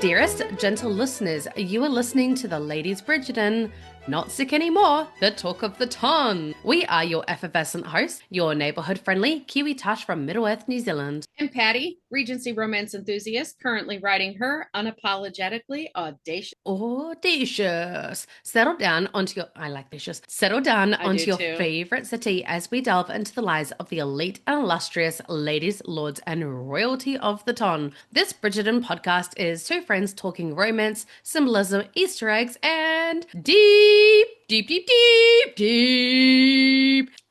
Dearest, gentle listeners, you are listening to the Ladies Bridgerton, not sick anymore, the talk of the town. We are your effervescent hosts, your neighborhood-friendly Kiwi Tash from Middle Earth, New Zealand. I'm Patty, Regency romance enthusiast, currently writing her unapologetically audacious. Audacious. Settle down onto your, I like vicious. Settle down onto your too. favorite city as we delve into the lives of the elite and illustrious ladies, lords, and royalty of the ton. This Bridgerton podcast is two friends talking romance, symbolism, Easter eggs, and deep. I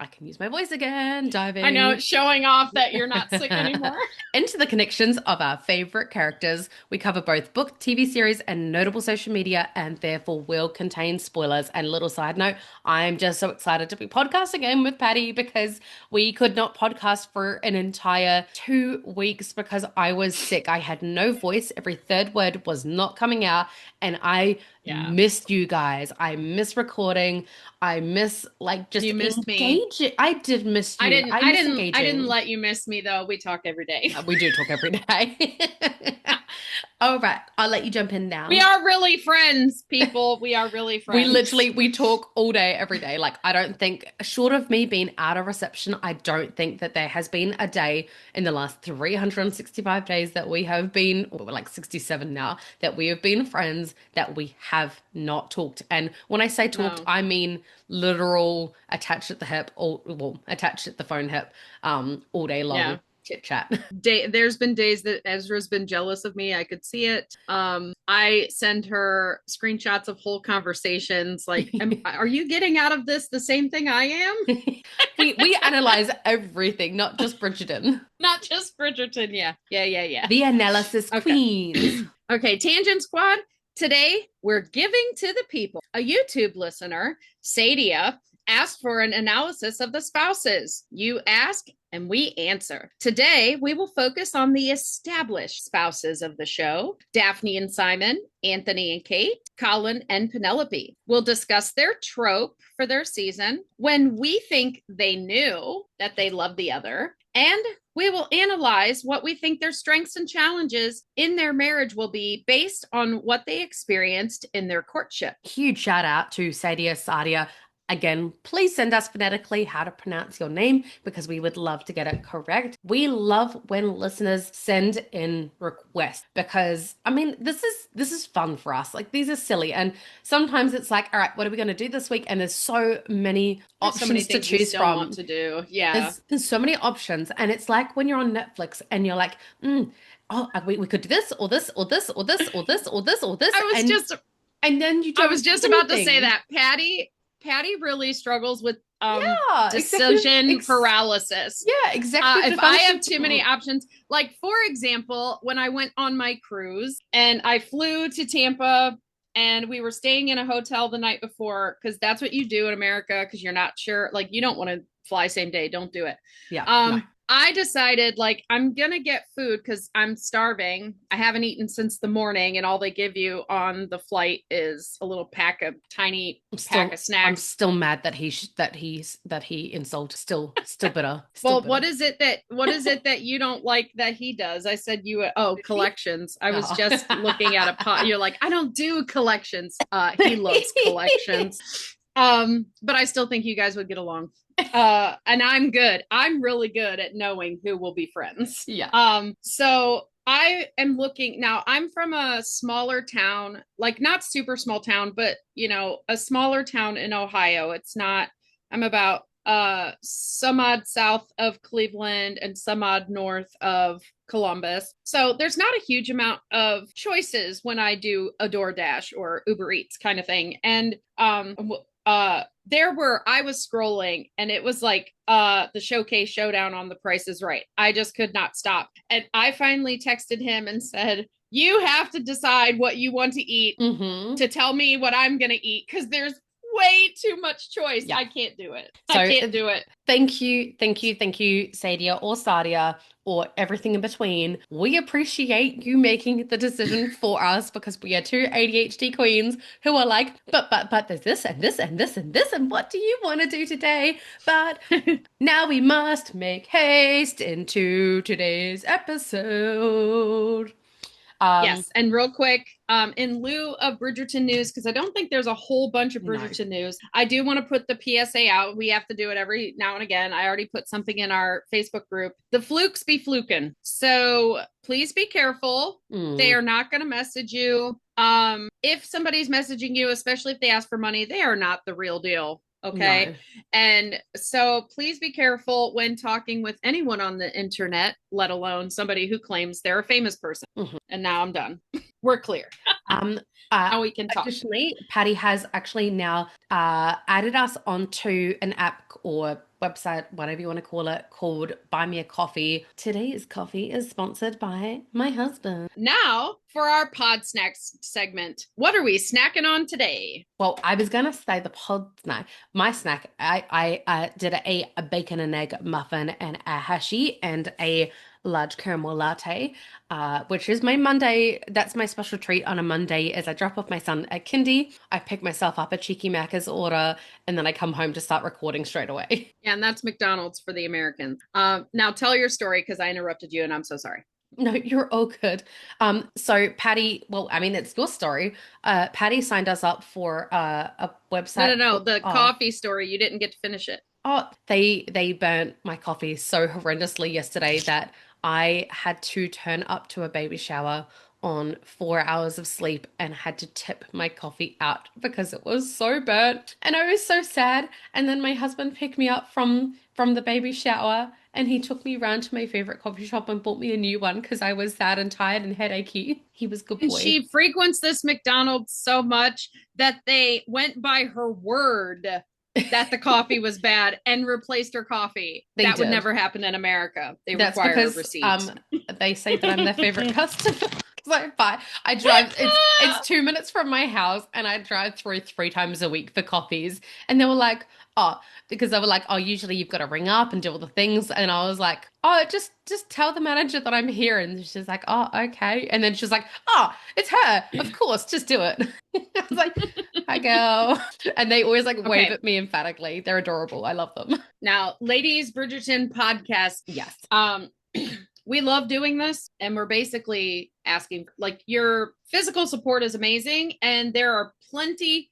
can use my voice again, diving. I know, showing off that you're not sick anymore. Into the connections of our favorite characters. We cover both book, TV series, and notable social media, and therefore will contain spoilers. And little side note, I'm just so excited to be podcasting again with Patty because we could not podcast for an entire 2 weeks because I was sick. I had no voice. Every third word was not coming out. And I missed you guys. I miss recording. I miss just you missed engaging. Me. I did miss you. I didn't let you miss me though. We talk every day. We do talk every day. All right, I'll let you jump in now. We are really friends, people. We are really friends. We talk all day, every day. Like, I don't think, short of me being out of reception, I don't think that there has been a day in the last 365 days that we have been, or we're like 67 now, that we have been friends, that we have not talked. And when I say talked, I mean literal attached at the hip, attached at the phone hip, all day long. Yeah. Chit chat. There's been days that Ezra's been jealous of me. I could see it. I send her screenshots of whole conversations. Like, are you getting out of this the same thing I am? we analyze everything, not just Bridgerton. Not just Bridgerton. Yeah. The analysis queens. Okay, Tangent Squad. Today we're giving to the people. A YouTube listener, Sadia, asked for an analysis of the spouses. You ask and we answer. Today, we will focus on the established spouses of the show, Daphne and Simon, Anthony and Kate, Colin and Penelope. We'll discuss their trope for their season, when we think they knew that they loved the other, and we will analyze what we think their strengths and challenges in their marriage will be based on what they experienced in their courtship. Huge shout out to Sadia. Again, please send us phonetically how to pronounce your name because we would love to get it correct. We love when listeners send in requests because, I mean, this is fun for us. Like, these are silly. And sometimes it's like, all right, what are we going to do this week? And there's so many options to choose from. Want to do. Yeah. There's so many options. And it's like when you're on Netflix and you're like, we could do this or this or this or this or this or this or this. And then you don't I was just about to say that. Patty really struggles with decision paralysis. Yeah, exactly. If I have too many options, like for example, when I went on my cruise and I flew to Tampa and we were staying in a hotel the night before, because that's what you do in America, because you're not sure, like you don't want to fly same day. Don't do it. Yeah. No. I decided I'm going to get food because I'm starving. I haven't eaten since the morning and all they give you on the flight is a little pack of snacks. I'm still mad that he insulted. Still bitter. Bitter. What is it that you don't like that he does? I said collections. I was just looking at a pot. You're like, I don't do collections. He loves collections. But I still think you guys would get along. And I'm good. I'm really good at knowing who will be friends. Yeah. So I am looking now. I'm from a smaller town, like not super small town, but a smaller town in Ohio. I'm about some odd south of Cleveland and some odd north of Columbus. So there's not a huge amount of choices when I do a DoorDash or Uber Eats kind of thing. And I was scrolling and it was like the Showcase Showdown on The Price is Right. I just could not stop. And I finally texted him and said, you have to decide what you want to eat to tell me what I'm going to eat, because there's way too much choice. Yeah. I can't do it. So I can't do it. thank you, thank you, thank you, Sadia or Sadia or everything in between. We appreciate you making the decision for us because we are two ADHD queens who are like, but there's this and this and this and this, and what do you want to do today? But now we must make haste into today's episode. Yes, and real quick, in lieu of Bridgerton news, because I don't think there's a whole bunch of No. Bridgerton news, I do want to put the PSA out. We have to do it every now and again. I already put something in our Facebook group. The flukes be fluking. So please be careful. They are not going to message you. If somebody's messaging you, especially if they ask for money, they are not the real deal. Okay. No. And so please be careful when talking with anyone on the internet, let alone somebody who claims they're a famous person. And now I'm done. We're clear. Now we can talk. Additionally, Patty has actually now added us onto an app or website, whatever you want to call it, called Buy Me a Coffee. Today's coffee is sponsored by my husband. Now for our pod snacks segment. What are we snacking on today? Well, I was going to say the pod snack. My snack, I did a bacon and egg muffin and a hashi and a large caramel latte, which is my Monday. That's my special treat on a Monday as I drop off my son at kindy. I pick myself up a cheeky Macca's order, and then I come home to start recording straight away. Yeah, and that's McDonald's for the Americans. Now tell your story because I interrupted you and I'm so sorry. No, you're all good. So Patty, well, I mean, it's your story. Patty signed us up for a website. No. The coffee story, you didn't get to finish it. Oh, they burnt my coffee so horrendously yesterday that I had to turn up to a baby shower on 4 hours of sleep and had to tip my coffee out because it was so burnt. And I was so sad. And then my husband picked me up from the baby shower and he took me round to my favorite coffee shop and bought me a new one because I was sad and tired and headachy. He was a good boy. And she frequents this McDonald's so much that they went by her word that the coffee was bad and replaced her coffee. That would never happen in America. They require receipts. They say that I'm their favorite customer. I drive, it's 2 minutes from my house and I drive through 3 times a week for coffees. And they were like, because they were like, usually you've got to ring up and do all the things. And I was like, just tell the manager that I'm here. And she's like, okay. And then she's like, it's her. Of course, just do it. I was like, hi, girl. And they always wave at me emphatically. They're adorable. I love them. Now, Ladies Bridgerton podcast. Yes. We love doing this and we're basically asking, your physical support is amazing and there are plenty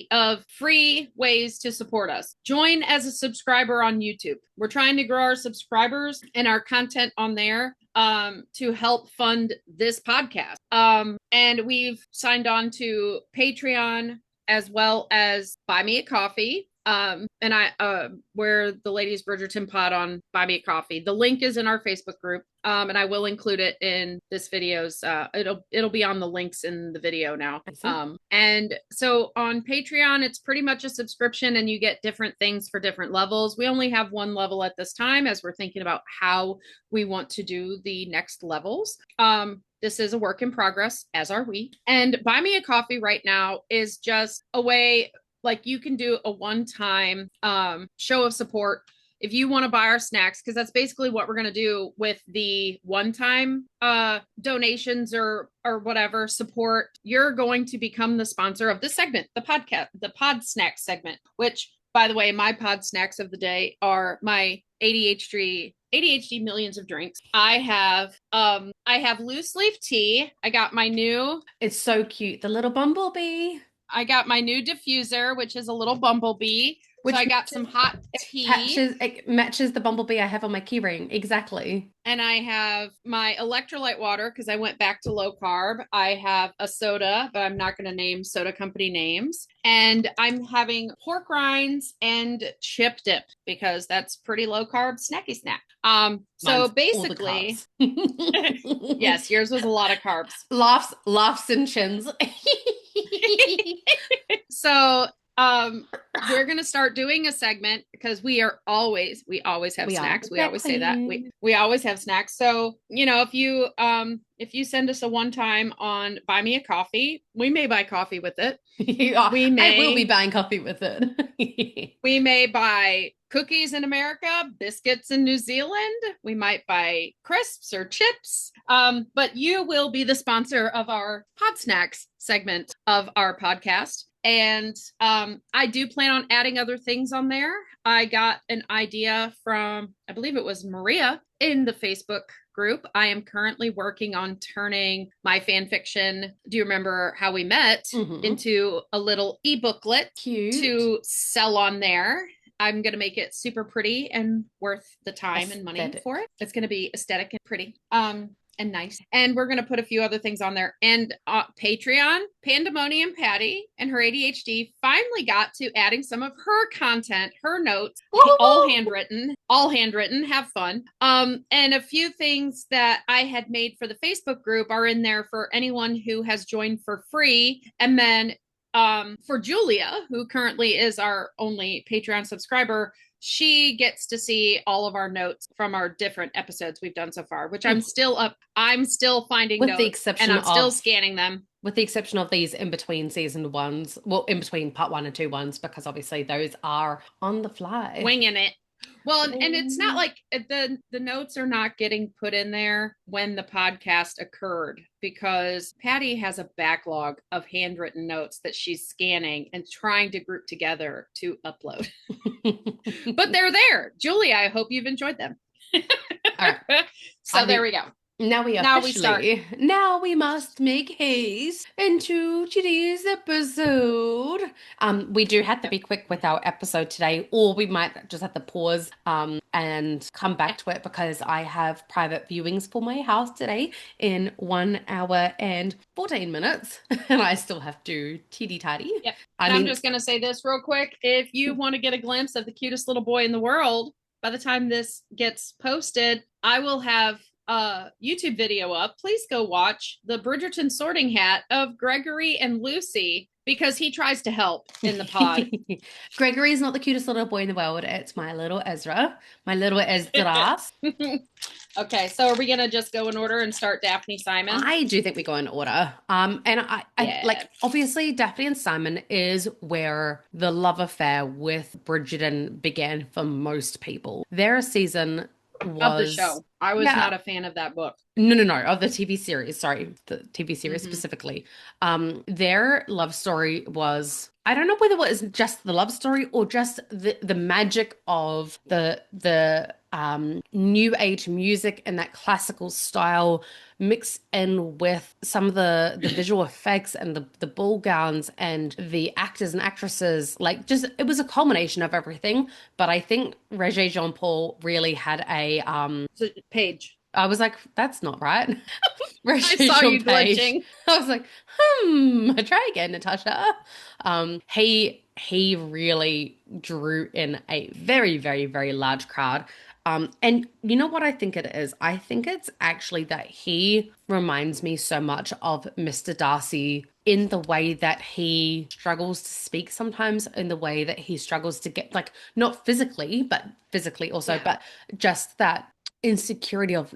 of free ways to support us. Join as a subscriber on YouTube. We're trying to grow our subscribers and our content on there to help fund this podcast. And we've signed on to Patreon as well as Buy Me a Coffee. And we're the Ladies Bridgerton pod on Buy Me a Coffee. The link is in our Facebook group. And I will include it in this video's, it'll be on the links in the video now. And so on Patreon, it's pretty much a subscription and you get different things for different levels. We only have one level at this time as we're thinking about how we want to do the next levels. This is a work in progress, as are we. And Buy Me a Coffee right now is just a way, you can do a one-time show of support if you want to buy our snacks, because that's basically what we're going to do with the one-time donations or whatever support. You're going to become the sponsor of this segment, the podcast, the pod snacks segment, which, by the way, my pod snacks of the day are my ADHD millions of drinks. I have loose leaf tea. I got my new. It's so cute. The little bumblebee. I got my new diffuser, which is a little bumblebee. Which so I got some hot tea. It matches the bumblebee I have on my keyring. Exactly. And I have my electrolyte water because I went back to low carb. I have a soda, but I'm not going to name soda company names. And I'm having pork rinds and chip dip because that's pretty low carb snacky snack. So mine's basically, yes, yours was a lot of carbs. Laughs and chins. So We're gonna start doing a segment because we always have We are snacks. We always say that. exactly. We always have snacks. So, if you send us a one time on buy me a coffee, we may buy coffee with it. We I will be may buying coffee with it. we may buy cookies in America, biscuits in New Zealand. We might buy crisps or chips. But you will be the sponsor of our Pod Snacks segment of our podcast. And I do plan on adding other things on there. I got an idea from, I believe it was Maria in the Facebook group. I am currently working on turning my fan fiction, Do You Remember How We Met, into a little e-booklet. Cute. To sell on there. I'm going to make it super pretty and worth the time and money for it. It's going to be aesthetic and pretty. And nice. And we're going to put a few other things on there. And Patreon, Pandemonium Patty and her ADHD finally got to adding some of her content, her notes, all handwritten, have fun. And a few things that I had made for the Facebook group are in there for anyone who has joined for free. And then for Julia, who currently is our only Patreon subscriber, she gets to see all of our notes from our different episodes we've done so far, which I'm still finding with notes, the exception and I'm still scanning them. With the exception of these in between season ones, well, in between part 1 and 2 ones, because obviously those are on the fly. Winging it. Well, and it's not like the notes are not getting put in there when the podcast occurred, because Patty has a backlog of handwritten notes that she's scanning and trying to group together to upload. But they're there. Julie, I hope you've enjoyed them. All right. So there we go. Now we must make haste into today's episode. We do have to be quick with our episode today, or we might just have to pause and come back to it, because I have private viewings for my house today in 1 hour and 14 minutes, and I still have to tidy. Yep. I'm just gonna say this real quick. If you want to get a glimpse of the cutest little boy in the world, by the time this gets posted, I will have YouTube video up. Please go watch the Bridgerton sorting hat of Gregory and Lucy, because he tries to help in the pod. Gregory is not the cutest little boy in the world. It's my little Ezra. Okay, so are we gonna just go in order and start Daphne Simon? I do think we go in order. And I like, obviously Daphne and Simon is where the love affair with Bridgerton began for most people. Their season of the show. I was not a fan of that book. No, of the TV series. Sorry, the TV series specifically. Their love story was, I don't know whether it was just the love story or just the magic of the new age music and that classical style mixed in with some of the visual effects and the ball gowns and the actors and actresses. Like, just, it was a culmination of everything. But I think Roger Jean Paul really had a Page. I was like, that's not right. I saw you glitching. I was like, try again, Natasha. He really drew in a very, very, very large crowd. And you know what I think it is? I think it's actually that he reminds me so much of Mr. Darcy in the way that he struggles to speak sometimes, in the way that he struggles to get, like, not physically, but physically also, but just that insecurity of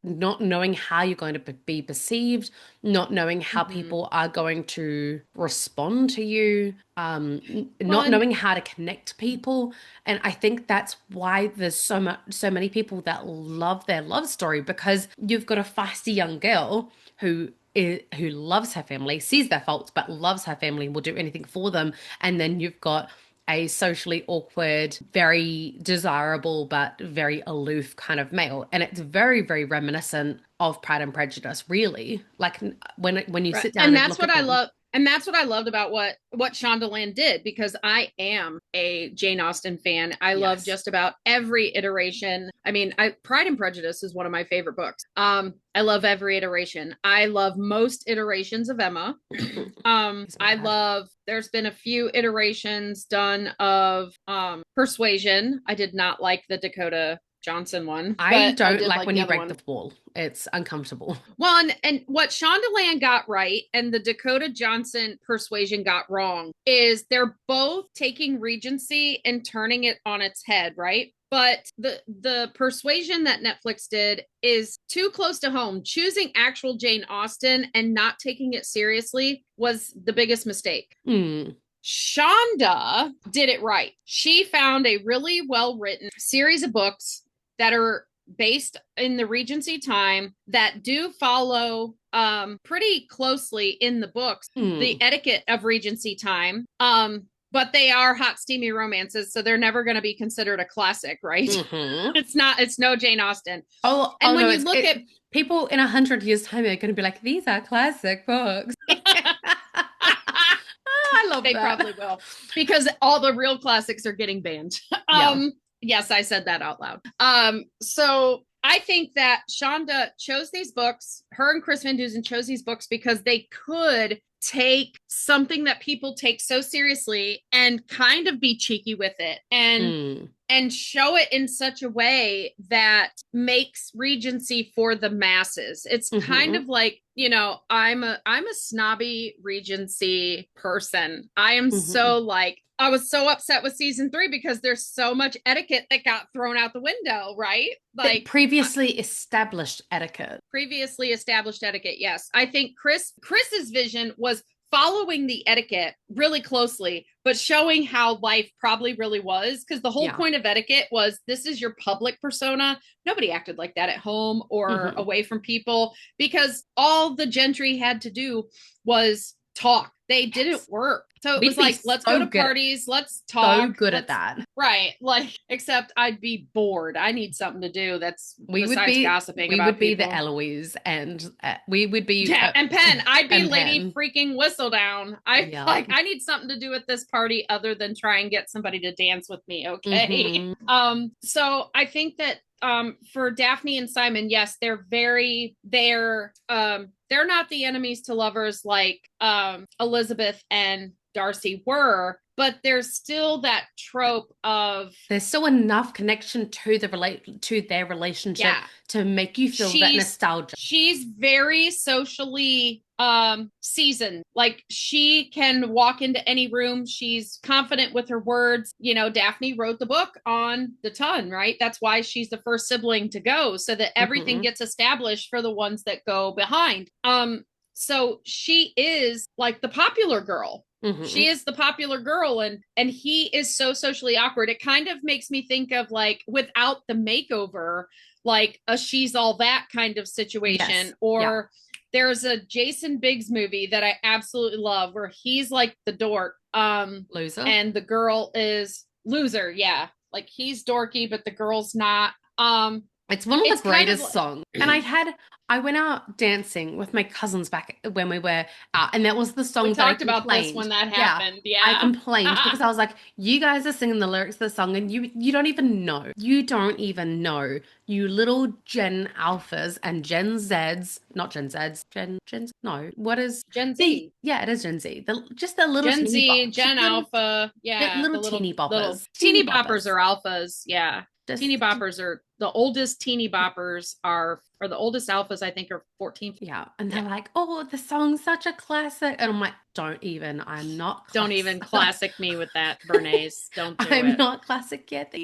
not knowing how you're going to be perceived, not knowing how people are going to respond to you, not knowing how to connect to people. And I think that's why there's so many people that love their love story, because you've got a feisty young girl who loves her family, sees their faults, but loves her family and will do anything for them. And then you've got a socially awkward, very desirable, but very aloof kind of male. And it's very, very reminiscent of Pride and Prejudice, really. Like, when you sit down and that's what I love. And that's what I loved about what Shondaland did, because I am a Jane Austen fan. I love just about every iteration. I mean, Pride and Prejudice is one of my favorite books. I love every iteration. I love most iterations of Emma. There's been a few iterations done of Persuasion. I did not like the Dakota Johnson one, I but I don't did like like when the you other break one. the wall. It's uncomfortable. Well, and what Shondaland got right and the Dakota Johnson persuasion got wrong is they're both taking Regency and turning it on its head, right? But the persuasion that Netflix did is too close to home. Choosing actual Jane Austen and not taking it seriously was the biggest mistake. Mm. Shonda did it right. She found a really well written series of books that are based in the Regency time that do follow pretty closely in the books the etiquette of Regency time. But they are hot, steamy romances, so they're never going to be considered a classic, right? Mm-hmm. It's no Jane Austen. Oh, And when no, you look at people in 100 years' time are going to be like, these are classic books. I love they that. probably will because all the real classics are getting banned. Yeah. Yes, I said that out loud. So I think that Shonda chose these books, her and Chris Van Dusen chose these books because they could take something that people take so seriously and kind of be cheeky with it and show it in such a way that makes Regency for the masses. It's kind of like, I'm a snobby Regency person. I am so like I was so upset with season 3 because there's so much etiquette that got thrown out the window, right? Like previously established etiquette. Previously established etiquette, yes. I think Chris's vision was following the etiquette really closely, but showing how life probably really was. Because the whole point of etiquette was this is your public persona. Nobody acted like that at home or away from people because all the gentry had to do was talk. They didn't work. So it was like, let's go to parties, let's talk. So good at that. Right. Like, except I'd be bored. I need something to do that's besides gossiping we about would be people. the Eloise and we would be and Penn. I'd be Lady freaking Whistledown. I need something to do at this party other than try and get somebody to dance with me. Okay. So I think that for Daphne and Simon, yes, they're not the enemies to lovers like Elizabeth and Darcy were, but there's still that trope of there's still enough connection to their relationship to make you feel that nostalgia. She's very socially seasoned. Like she can walk into any room. She's confident with her words. Daphne wrote the book on the ton, right? That's why she's the first sibling to go, so that everything gets established for the ones that go behind. So she is like the popular girl. She is the popular girl and he is so socially awkward. It kind of makes me think of like without the makeover, like a She's All That kind of situation. Or there's a Jason Biggs movie that I absolutely love where he's like the dork. Loser. And the girl is loser. Yeah. Like he's dorky, but the girl's not. It's one of the greatest songs. And I went out dancing with my cousins back when we were out, and that was the song that I complained. We talked about this when that happened. Yeah. I complained because I was like, you guys are singing the lyrics of the song and you don't even know. You don't even know. You little Gen Alphas and Gen Zs, not Gen Zs, no. What is Gen Z? Yeah, it is Gen Z. Just the little Gen Z, Gen Alpha. Yeah. Little teeny boppers. Teeny boppers are alphas. Yeah. Teeny boppers are the oldest teeny boppers or the oldest alphas, I think, are 14. Yeah. And they're like, oh, the song's such a classic. And I'm like, I'm not classic. Don't even classic me with that, Bernays. Don't do I'm not classic yet.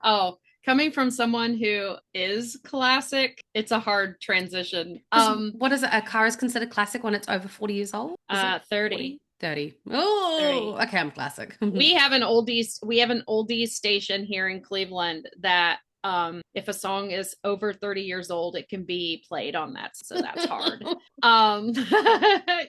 Oh, coming from someone who is classic, it's a hard transition. What is it? A car is considered classic when it's over 40 years old? 30. 30. Oh, 30. Okay, I'm classic. We have an oldies station here in Cleveland that if a song is over 30 years old, it can be played on that. So that's hard.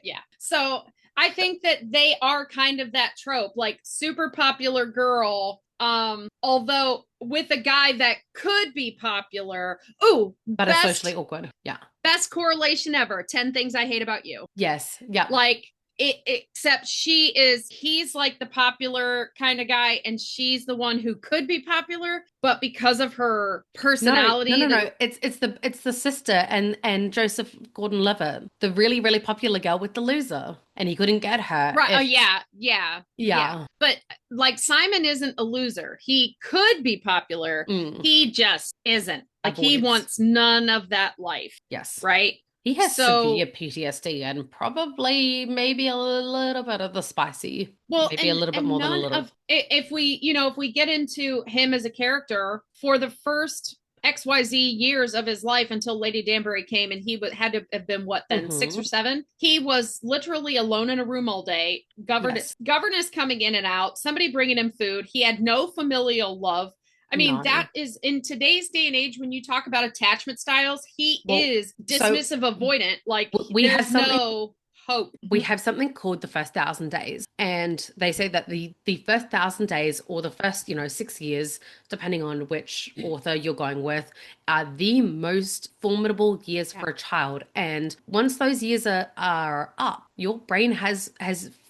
Yeah. So I think that they are kind of that trope, like super popular girl. Although with a guy that could be popular. But it's socially awkward. Yeah. Best correlation ever. 10 Things I Hate About You. Yes. Yeah. Like except he's like the popular kind of guy, and she's the one who could be popular, but because of her No, no, personality, no, no. It's the sister and Joseph Gordon-Levitt, the really, really popular girl with the loser. And he couldn't get her right? Oh if yeah, yeah, yeah. yeah. But like Simon isn't a loser. He could be popular. Mm, He just isn't. Like he avoids. wants none of that life, Yes. right? He has severe So PTSD and probably maybe a little bit of the spicy. well, Maybe a little bit and more than a none little. of if we, if we get into him as a character for the first XYZ years of his life until Lady Danbury came, and he had to have been what then, six or Hmm. seven? He was literally alone in a room all day, Yes. governess coming in and out, somebody bringing him food. He had no familial love. I mean, No. that is in today's day and age when you talk about attachment styles, he Well, is so dismissive avoidant. Like we have there's something no hope. we have something called the first 1,000 days, and they say that the first 1,000 days, or the first 6 years, depending on which author you're going with, are the most formidable years Yeah. for a child. And once those years are up, your brain has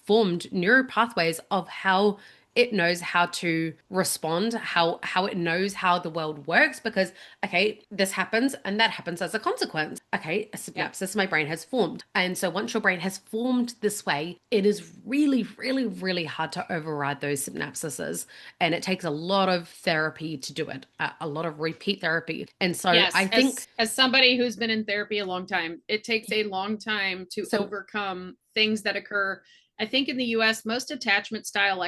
formed neural pathways of how it knows how to respond, how it knows how the world works, because okay, this happens and that happens as a consequence. Okay, a Yeah. synapses my brain has formed. And so once your brain has formed this way, it is really, really, really hard to override those synapses. And it takes a lot of therapy to do it, a lot of repeat therapy. And so I Yes, think as somebody who's been in therapy a long time, it takes a long time to so. overcome things that occur. I think in the US, most attachment style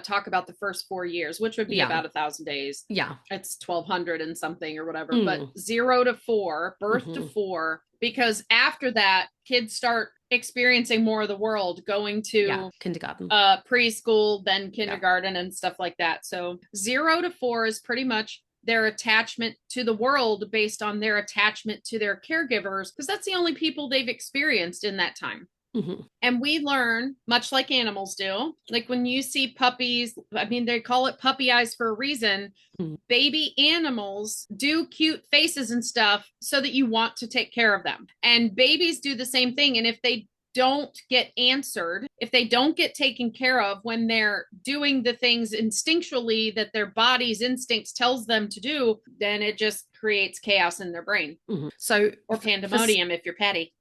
talk about the first 4 years, which would be Yeah, about 1,000 days. yeah. It's 1,200 and something or whatever, but Mm, 0 to 4, birth to hmm. 4, because after that, kids start experiencing more of the world, going Yeah, to kindergarten. preschool, then Yeah. kindergarten and stuff like that. So 0 to 4 is pretty much their attachment to the world based on their attachment to their caregivers, because that's the only people they've experienced in that time. Hmm. And we learn, much like animals do, like when you see puppies, I mean, they call it puppy eyes for a reason. Hmm. Baby animals do cute faces and stuff so that you want to take care of them. And babies do the same thing. And if they don't get answered, if they don't get taken care of when they're doing the things instinctually that their body's instincts tells them to do, then it just creates chaos in their brain, So or pandemonium if you're petty.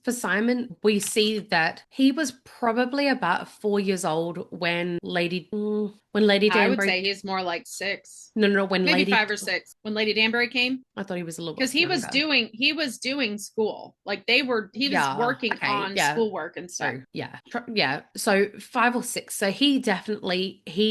for Simon, we see that he was probably about 4 years old when Lady I would Danbury. say he's more like 6, No, no, no, when maybe Lady. 5 or 6 when Lady Danbury came, I thought he was a little because bit younger. he was doing school, like he was Yeah. working Okay. on Yeah. schoolwork and stuff. So yeah, yeah. So 5 or 6. So he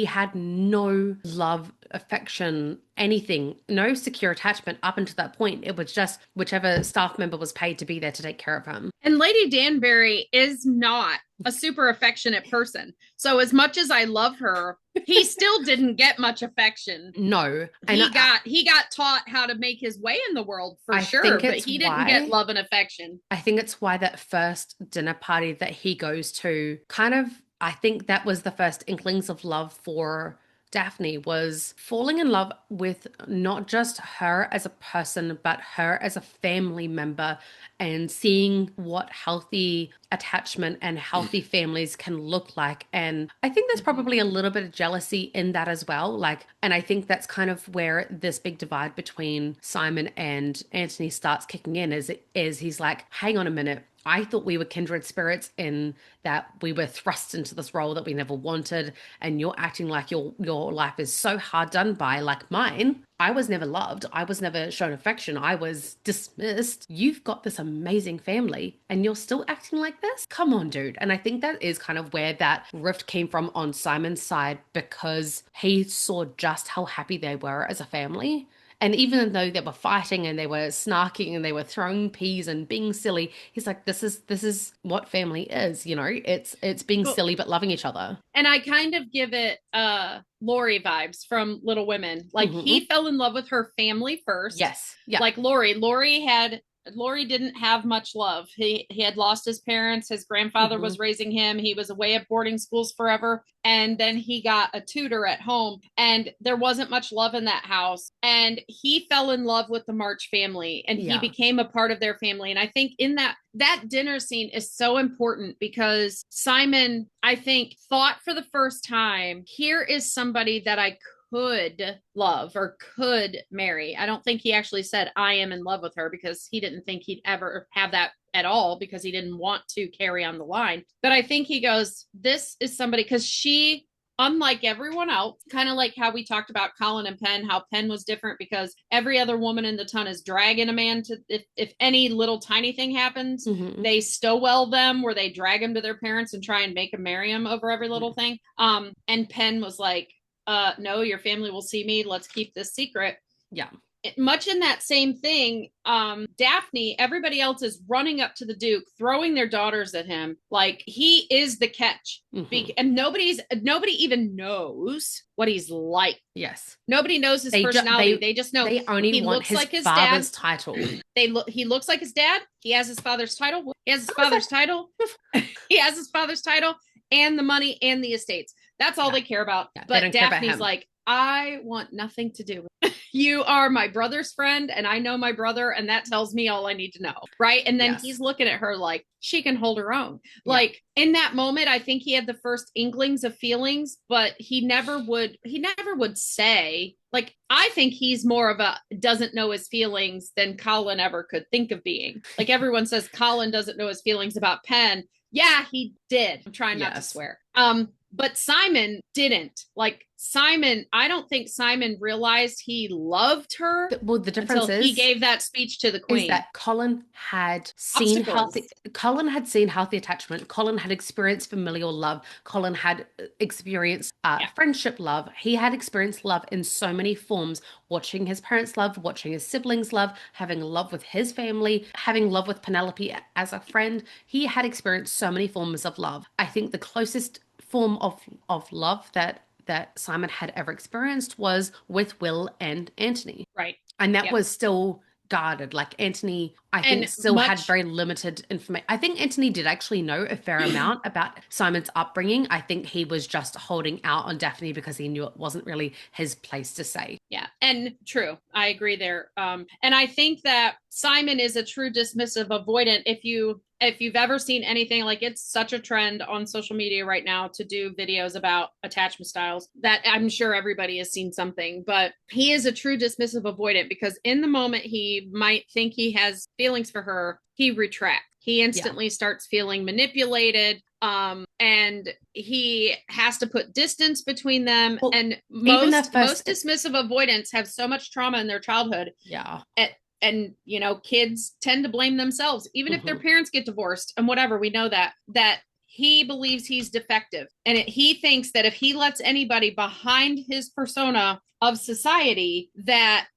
had no love, affection, anything, no secure attachment up until that point. It was just whichever staff member was paid to be there to take care of him. And Lady Danbury is not a super affectionate person, so as much as I love her, he still didn't get much affection. No, and He got taught how to make his way in the world for I sure, think but it's he didn't get why. love and affection. I think it's why that first dinner party that he goes to kind of, I think that was the first inklings of love for Daphne, was falling in love with not just her as a person, but her as a family member, and seeing what healthy attachment and healthy families can look like. And I think there's Mm-hmm. probably a little bit of jealousy in that as well. Like, and I think that's kind of where this big divide between Simon and Anthony starts kicking in, is he's like, hang on a minute. I thought we were kindred spirits in that we were thrust into this role that we never wanted, and you're acting like your life is so hard done by, like mine. I was never loved. I was never shown affection. I was dismissed. You've got this amazing family and you're still acting like this? Come on, dude. And I think that is kind of where that rift came from on Simon's side, because he saw just how happy they were as a family. And even though they were fighting and they were snarking and they were throwing peas and being silly, he's like, this is what family is, It's being Well, silly but loving each other. and I kind of give it Lori vibes from Little Women. Like he Hmm. fell in love with her family first. Yes. Yeah. Like Lori had Laurie didn't have much love. He had lost his parents. His grandfather Hmm. was raising him. He was away at boarding schools forever. And then he got a tutor at home, and there wasn't much love in that house. And he fell in love with the March family, and he Yeah. became a part of their family. And I think in that dinner scene is so important because Simon, I think, thought for the first time, here is somebody that I could love or could marry. I don't think he actually said, I am in love with her, because he didn't think he'd ever have that at all, because he didn't want to carry on the line. But I think he goes, this is somebody, because she, unlike everyone else, kind of like how we talked about Colin and Penn, how Penn was different because every other woman in the ton is dragging a man to, if any little tiny thing happens, Hmm. they Stowell them, where they drag him to their parents and try and make him marry him over every little thing. And Penn was like, no, your family will see me. Let's keep this secret. Yeah. Much in that same thing, Daphne, everybody else is running up to the Duke, throwing their daughters at him. Like he is the catch. Hmm. And nobody even knows what he's like. Yes. Nobody knows his personality. They just know they only he want looks his like his dad. father's title. He looks like his dad. He has his father's title. He has his How is father's that? title. He has his father's title and the money and the estates. That's all Yeah. they care about. Yeah. They But don't care about Daphne's him. like, I want nothing to do with it. You are my brother's friend, and I know my brother, and that tells me all I need to know. Right. And then Yes. he's looking at her like she can hold her own. Yeah. Like in that moment, I think he had the first inklings of feelings, but he never would say, like, I think he's more of a doesn't know his feelings than Colin ever could think of being. Like everyone says Colin doesn't know his feelings about Penn. Yeah, he did. I'm trying not to Yes. swear. But Simon didn't. Like Simon, I don't think Simon realized he loved her Well, the until difference he gave that speech to the is queen. that Obstacles. Colin had seen healthy attachment. Colin had experienced familial love. Colin had experienced Yeah. friendship love. He had experienced love in so many forms, watching his parents love, watching his siblings love, having love with his family, having love with Penelope as a friend. He had experienced so many forms of love. I think the closest form of love that Simon had ever experienced was with Will and Anthony. Right. And that Yep. was still guarded. Like Anthony, I think, And still had much very limited information. I think Anthony did actually know a fair amount about Simon's upbringing. I think he was just holding out on Daphne because he knew it wasn't really his place to say. Yeah, and true. I agree there. And I think that Simon is a true dismissive avoidant. If you've ever seen anything, like it's such a trend on social media right now to do videos about attachment styles, that I'm sure everybody has seen something, but he is a true dismissive avoidant because in the moment he might think he has feelings for her, he retracts. He Yeah. instantly starts feeling manipulated, and he has to put distance between them. Well, And even the most first, dismissive avoidants have so much trauma in their childhood. yeah. And kids tend to blame themselves even if their Hmm. parents get divorced and whatever. We know that he believes he's defective, and he thinks that if he lets anybody behind his persona of society, that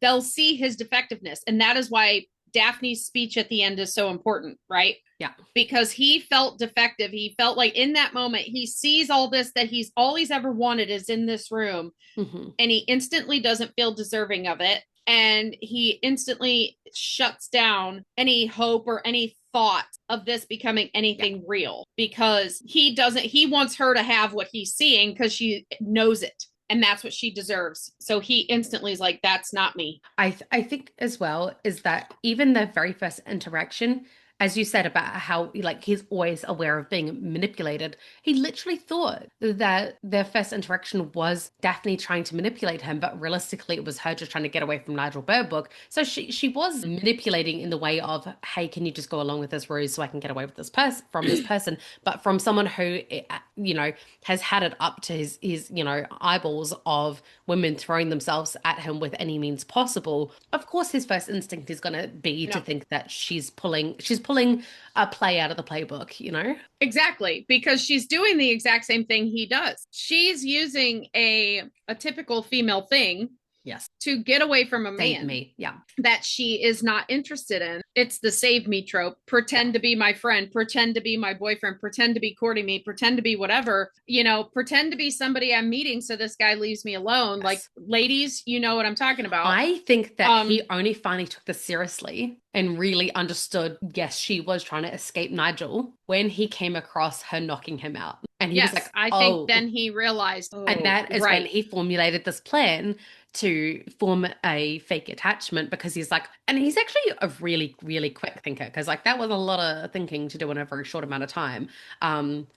they'll see his defectiveness. And that is why Daphne's speech at the end is so important, right? Yeah. Because he felt defective. He felt like in that moment he sees all this, that he's ever wanted is in this room, Hmm. and he instantly doesn't feel deserving of it, and he instantly shuts down any hope or any thought of this becoming Yeah. anything real, because he wants her to have what he's seeing because she knows it, and that's what she deserves. So he instantly is like, that's not me. I think as well is that even the very first interaction, as you said about how like he's always aware of being manipulated, he literally thought that their first interaction was Daphne trying to manipulate him, but realistically it was her just trying to get away from Nigel Burbook. So she was manipulating in the way of, hey, can you just go along with this ruse so I can get away with this person from this person, but from someone who has had it up to his eyeballs of women throwing themselves at him with any means possible. Of course his first instinct is going to be to No. think that she's pulling a play out of the playbook. Exactly, because she's doing the exact same thing he does. She's using a typical female thing Yes. to get away from a Save man me. Yeah. that she is not interested in. It's the save me trope. Pretend to be my friend, pretend to be my boyfriend, pretend to be courting me, pretend to be whatever, pretend to be somebody I'm meeting so this guy leaves me alone. Like, Yes. ladies, you know what I'm talking about. I think that Um, he only finally took this seriously and really understood, yes, she was trying to escape Nigel when he came across her knocking him out. And he was yes, like, I think oh. then he realized, And oh, that is when right. he formulated this plan to form a fake attachment because he's like, and he's actually a really, really quick thinker because like that was a lot of thinking to do in a very short amount of time.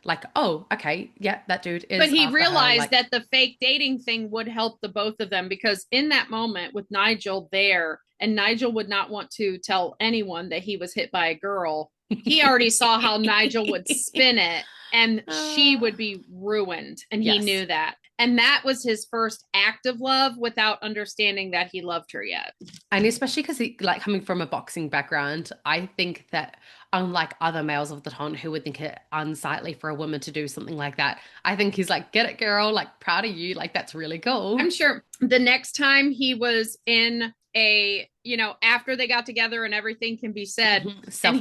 Like, oh, okay, yeah, that dude But is he after her. realized Like, that the fake dating thing would help the both of them, because in that moment with Nigel there, and Nigel would not want to tell anyone that he was hit by a girl, he already saw how Nigel would spin it and she uh, would be ruined. And he yes. knew that. And that was his first act of love without understanding that he loved her yet. And especially because he, like coming from a boxing background, I think that unlike other males of the time who would think it unsightly for a woman to do something like that, I think he's like, get it, girl, like proud of you, like that's really cool. I'm sure the next time he was in after they got together and everything can be said, and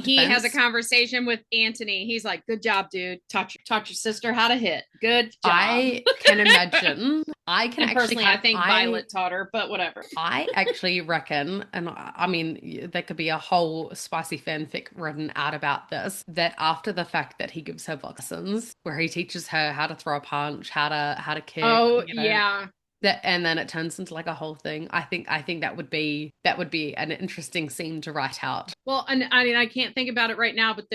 he has a Self-defense. conversation with Anthony, he's like, good job, dude. Taught your sister how to hit. Good job. I can imagine. I can And actually personally, I kind think Violet taught her, but whatever. I actually reckon, and I mean, there could be a whole spicy fanfic written out about this, that after the fact that he gives her box lessons, where he teaches her how to throw a punch, how to kick, Oh, yeah. that, and then it turns into like a whole thing. I think that would be an interesting scene to write out. Well, and I mean, I can't think about it right now, but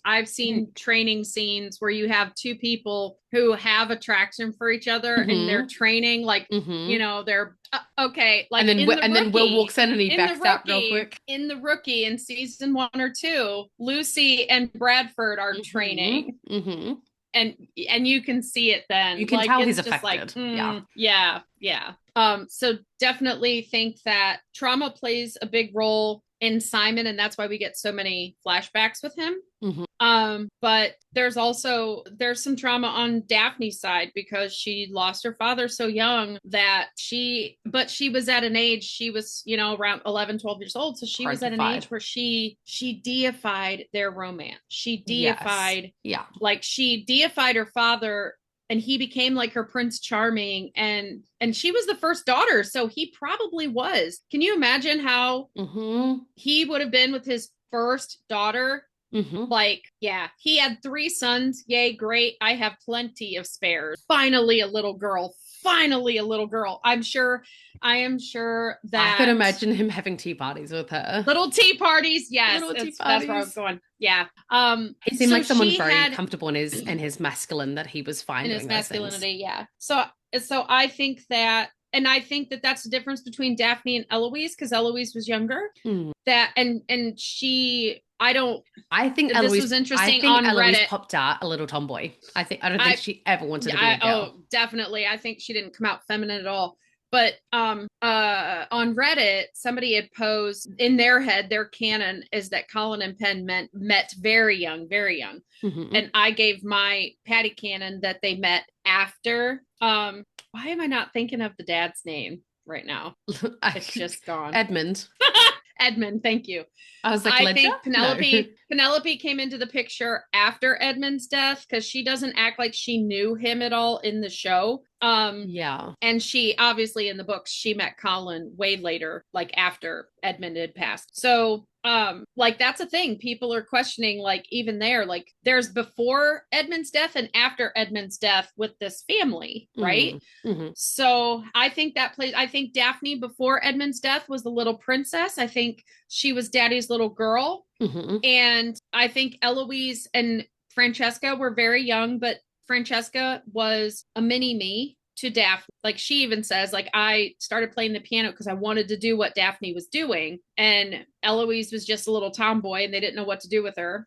I've seen training scenes where you have two people who have attraction for each other and they're Hmm. training, like, Hmm. they're okay, And like then in the and then Will rookie, walks in and he backs out real quick. in season 1 or 2, Lucy and Bradford are Hmm. training, Hmm. and you can see it You then, can like tell he's it's just like, affected. Yeah. yeah, yeah. So definitely think that trauma plays a big role in Simon, and that's why we get so many flashbacks with him. Hmm. But there's some trauma on Daphne's side because she lost her father so young that but she was at an age, she was, around 11, 12 years old. So she was at an Horrified. age where she deified their romance. She Yes. deified, Yeah. like she deified her father, and he became like her Prince Charming, and she was the first daughter, so he probably was. Can you imagine how Hmm. he would have been with his first daughter? Hmm. Like, yeah, he had 3 sons. Yay, great. I have plenty of spares. Finally, a little girl. Finally, a little girl. I am sure I could that imagine him having tea parties with her. little tea parties. Yes, Little tea that's where I was parties. going. Yeah. He seemed So like someone she very had comfortable in his masculine that he was fine in doing his those things. masculinity. Yeah. So I think that, and I think that that's the difference between Daphne and Eloise, because Eloise was younger. Mm. That and she, I don't. I think This Eloise was I interesting think on Eloise Reddit. popped out a little tomboy. I don't think I she ever wanted to be I a oh, girl. definitely. I think she didn't come out feminine at all. But on Reddit, somebody had posed, in their head, their canon is that Colin and Penn met very young, very young. Hmm. And I gave my Patty canon that they met after. Why am I not thinking of the dad's name right now? It's just gone. Edmund. Edmund, thank you. I was like, I Ledger? think No. Penelope came into the picture after Edmund's death because she doesn't act like she knew him at all in the show. Yeah. And she obviously in the books she met Colin way later, like after Edmund had passed. So like that's a thing people are questioning, like even there, like there's before Edmund's death and after Edmund's death with this family, right? Mm-hmm. So I think I think Daphne before Edmund's death was the little princess. I think she was daddy's little girl. Hmm. And I think Eloise and Francesca were very young, but Francesca was a mini me to Daphne. Like she even says, like, I started playing the piano because I wanted to do what Daphne was doing. And Eloise was just a little tomboy and they didn't know what to do with her.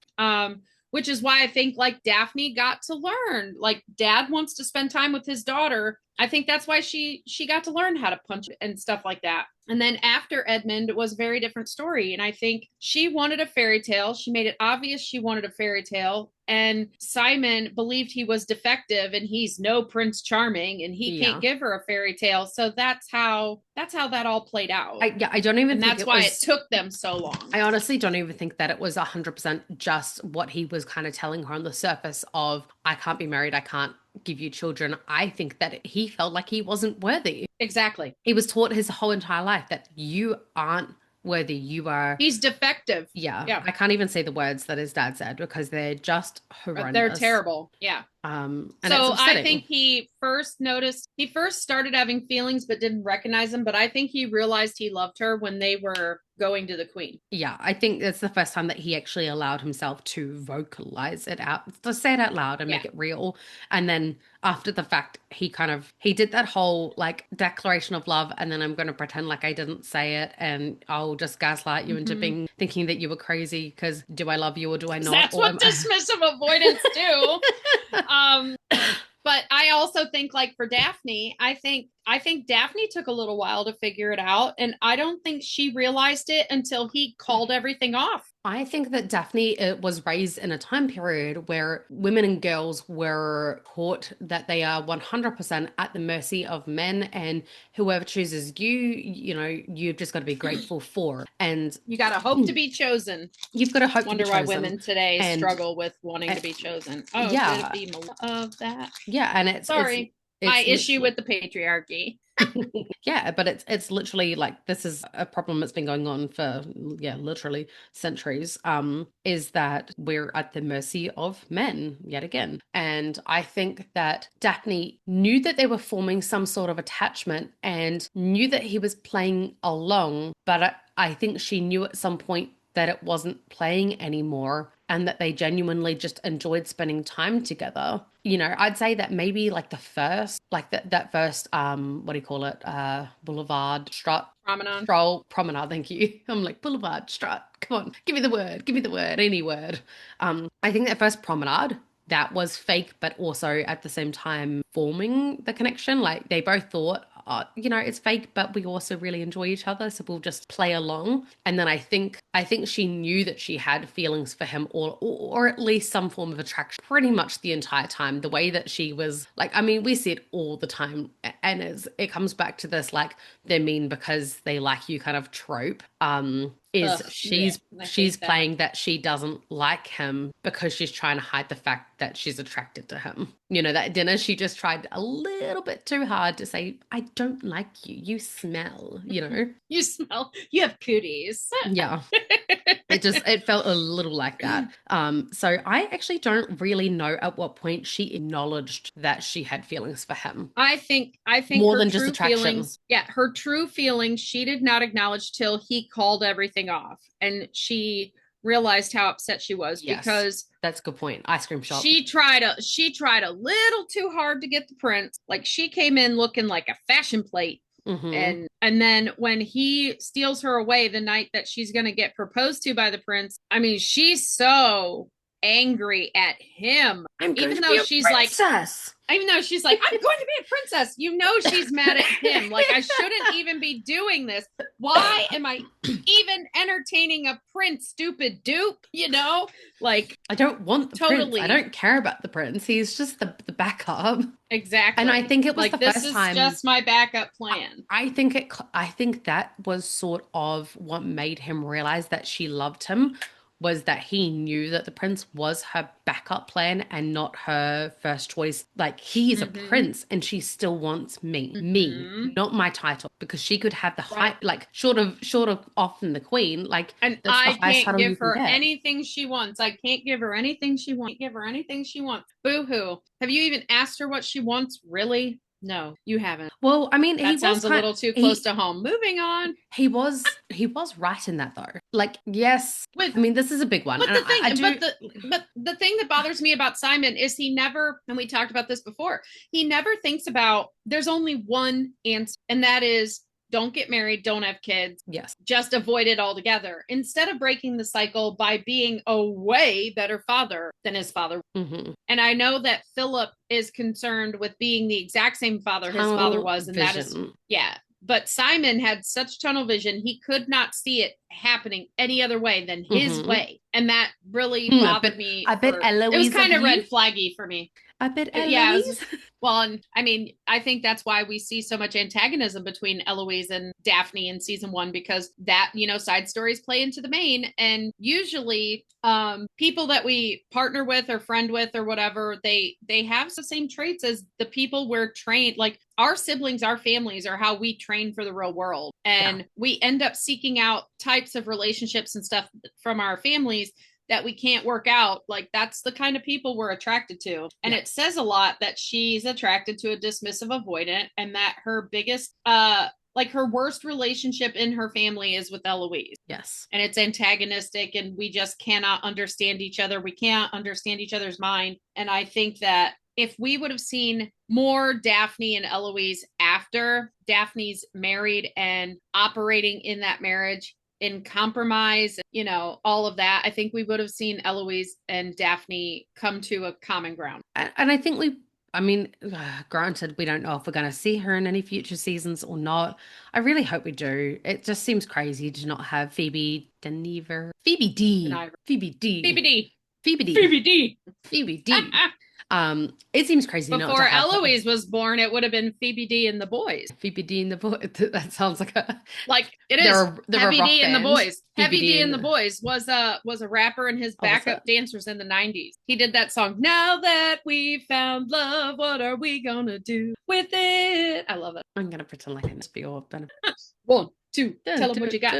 Which is why I think like Daphne got to learn. Like dad wants to spend time with his daughter. I think that's why she got to learn how to punch and stuff like that. And then after Edmund, it was a very different story. And I think she wanted a fairy tale. She made it obvious she wanted a fairy tale. And Simon believed he was defective and he's no Prince Charming and he can't Yeah. give her a fairy tale. So that's how that all played out. I don't even And think that's it why it was. took them so long. I honestly don't even think that it was 100% just what he was kind of telling her on the surface of, I can't be married, I can't give you children. I think that he felt like he wasn't worthy. Exactly. He was taught his whole entire life that you aren't worthy. You are, He's defective. yeah, Yeah. I can't even say the words that his dad said because they're just They're horrendous. terrible. Yeah. And it's So I upsetting. think he first started having feelings but didn't recognize them. But I think he realized he loved her when they were going to the queen. Yeah, I think that's the first time that he actually allowed himself to vocalize it out, to say it out loud and Yeah. make it real. And then after the fact, he did that whole like declaration of love, and then I'm going to pretend like I didn't say it, and I'll just gaslight you into Mm-hmm. being thinking that you were crazy because do I love you or do I not? That's Or what am I... dismissive avoidance do. um, but I also think like for Daphne, I think Daphne took a little while to figure it out, and I don't think she realized it until he called everything off. I think that Daphne was raised in a time period where women and girls were taught that they are 100% at the mercy of men, and whoever chooses you, you've just got to be grateful for. And You got to hope to be chosen. you've got to hope to be Wonder why chosen. women today And struggle with wanting to be chosen. Oh, could it yeah, be more of that? yeah, and Sorry, my it's issue literally with the patriarchy. yeah, but it's literally like this is a problem that's been going on for yeah, literally centuries. Is that we're at the mercy of men yet again. And I think that Daphne knew that they were forming some sort of attachment and knew that he was playing along, but I think she knew at some point that it wasn't playing anymore and that they genuinely just enjoyed spending time together. I'd say that maybe like the first, like that first, what do you call it? Boulevard strut, Promenade. stroll, promenade. Thank you. I'm like boulevard strut. Come on, give me the word. Give me the word. Any word. I think that first promenade that was fake, but also at the same time forming the connection. Like they both thought, it's fake, but we also really enjoy each other, so we'll just play along. And then I think she knew that she had feelings for him, or at least some form of attraction, pretty much the entire time. The way that she was like, I mean, we see it all the time, and it comes back to this like they're mean because they like you kind of trope. Is Ugh, yeah, I she's hate that. playing that she doesn't like him because she's trying to hide the fact that she's attracted to him. That dinner, she just tried a little bit too hard to say, I don't like you. You smell. You smell. You have cooties. Yeah. It felt a little like that. So I actually don't really know at what point she acknowledged that she had feelings for him. I think More her than just true attraction. feelings, yeah, her true feelings she did not acknowledge till he called everything off and she realized how upset she was Yes. because That's a good point. Ice cream shop. she tried a little too hard to get the prince. Like she came in looking like a fashion plate. Mm-hmm. And then when he steals her away the night that she's going to get proposed to by the prince, I mean, she's so angry at him. I'm going Even to though be a she's like, princess. even though she's like, I'm going to be a princess. She's mad at him. Like, I shouldn't even be doing this. Why am I even entertaining a prince, stupid dupe? Like, I don't want the prince. I totally. don't care about the prince. He's just the backup. Exactly. And I think it was like, the this first is time. just my backup plan. I think that was sort of what made him realize that she loved him was that he knew that the prince was her backup plan and not her first choice. Like he is a Mm-hmm. prince and she still wants me, Mm-hmm. not my title, because she could have the high, Right. like short of often the queen, like And that's the I highest can't title you give can her get. anything she wants. I can't give her anything she wants. Give her anything she wants. Boo hoo. Have you even asked her what she wants? Really? No, you haven't. Well, I mean, That sounds a little too close to home. Moving on. he was right in that though. Like, yes, With I mean, this is a big one, but and the thing, I do. but the thing that bothers me about Simon is he never, and we talked about this before, he never thinks about there's only one answer, and that is don't get married, don't have kids, Yes. just avoid it altogether, instead of breaking the cycle by being a way better father than his father. Mm-hmm. And I know that Philip is concerned with being the exact same father his father Tunnel was, and that is, vision. yeah. But Simon had such tunnel vision, he could not see it happening any other way than his Mm-hmm. way. And that really I bothered bet, me I bet for, it was Eloise of kind of you. red flaggy for me. I bet Yeah, it was Eloise. well, and I mean, I think that's why we see so much antagonism between Eloise and Daphne in season one, because that, side stories play into the main. And usually people that we partner with or friend with or whatever, they have the same traits as the people we're trained, like our siblings, our families are how we train for the real world. And Yeah. we end up seeking out types of relationships and stuff from our families that we can't work out. Like that's the kind of people we're attracted to. And Yeah. it says a lot that she's attracted to a dismissive avoidant, and that her biggest like her worst relationship in her family is with Eloise. Yes. And it's antagonistic, and we just cannot understand each other. We can't understand each other's mind. And I think that if we would have seen more Daphne and Eloise after Daphne's married and operating in that marriage in compromise, all of that, I think we would have seen Eloise and Daphne come to a common ground. And I think I mean, granted, we don't know if we're going to see her in any future seasons or not. I really hope we do. It just seems crazy to not have Phoebe Denever. Phoebe D. Phoebe D. BBD. Phoebe D. BBD. Phoebe D. It seems crazy not to Before have her. Eloise was born, it would have been Phoebe D and the Boys. Phoebe D and the Boys. That sounds like a it is. they're Heavy a rock D and the band. Boys. Heavy D and the Boys was a rapper and his Oh, backup dancers in the 90s. He did that song, Now That We Found Love, What Are We Gonna Do With It? I love it. I'm gonna pretend like I must be your benefit. 1, 2, tell them what you got.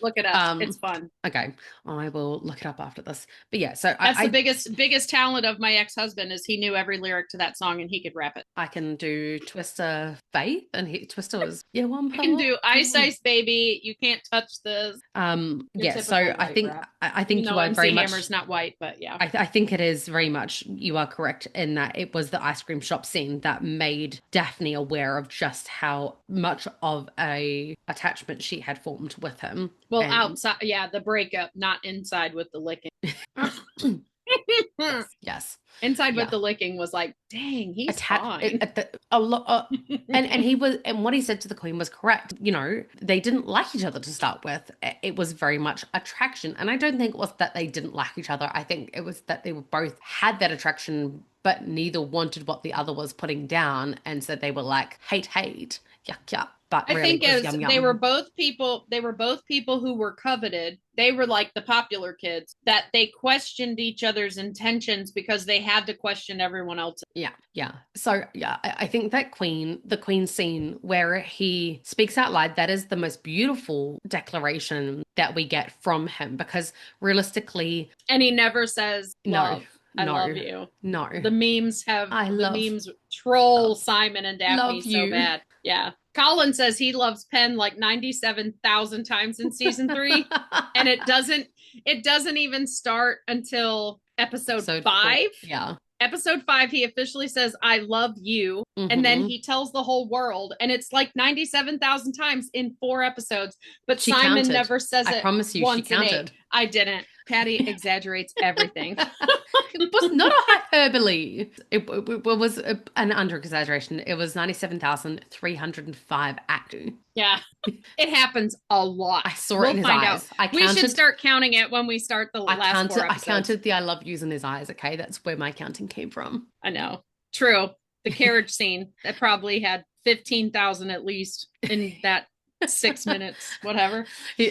Look it up. It's fun. Okay, I will look it up after this. But yeah, so that's the biggest talent of my ex-husband is he knew every lyric to that song and he could rap it. I can do Twister Faith, and Twister was one. I can do Ice Ice Baby. You can't touch this. Yeah. So I think rap. I think you are MC very much. Hammer's not white, but yeah. I think it is very much. You are correct in that it was the ice cream shop scene that made Daphne aware of just how much of a attachment she had formed with him. Well, outside, yeah, the breakup, not inside with the licking. Yes. Inside with the licking was like, dang, he's fine. A lot, and he was, and what he said to the Queen was correct. They didn't like each other to start with. It was very much attraction, and I don't think it was that they didn't like each other. I think it was that they were both had that attraction, but neither wanted what the other was putting down, and so they were like hate, yuck, yuck. But I really think as yum, yum. They were both people who were coveted. They were like the popular kids that they questioned each other's intentions because they had to question everyone else. Yeah. So yeah, I think that the Queen scene where he speaks out loud, that is the most beautiful declaration that we get from him, because realistically, and he never says love. I love you. No. The memes troll Simon and Daphne so bad. Yeah. Colin says he loves Penn like 97,000 times in season 3. And it doesn't even start until episode 5. 4. Yeah. Episode 5, he officially says, I love you. Mm-hmm. And then he tells the whole world. And it's like 97,000 times in 4 episodes. But she Simon counted. never says it. I promise you, once she counted. I didn't. Patty exaggerates everything. It was not a hyperbole. It was an under-exaggeration. It was 97,305 actu. Yeah. It happens a lot. I saw it in his eyes. We should start counting it when we start the last 4 episodes. I counted the I love yous in his eyes, okay? That's where my counting came from. I know. True. The carriage scene, that probably had 15,000 at least in that 6 minutes, whatever.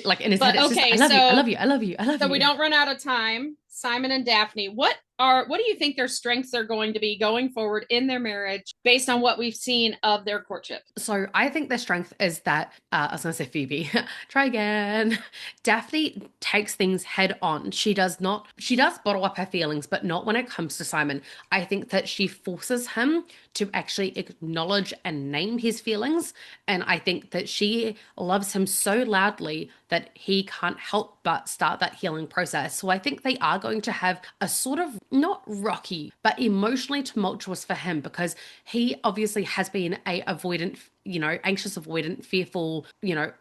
Like in his head, it's okay, just, I love you. So we don't run out of time. Simon and Daphne, what do you think their strengths are going to be going forward in their marriage based on what we've seen of their courtship? So I think their strength is that, I was going to say Phoebe, try again. Daphne takes things head on. She does bottle up her feelings, but not when it comes to Simon. I think that she forces him to actually acknowledge and name his feelings. And I think that she loves him so loudly that he can't help but start that healing process. So I think they are going to have a sort of not rocky, but emotionally tumultuous for him because he obviously has been a avoidant, anxious avoidant, fearful,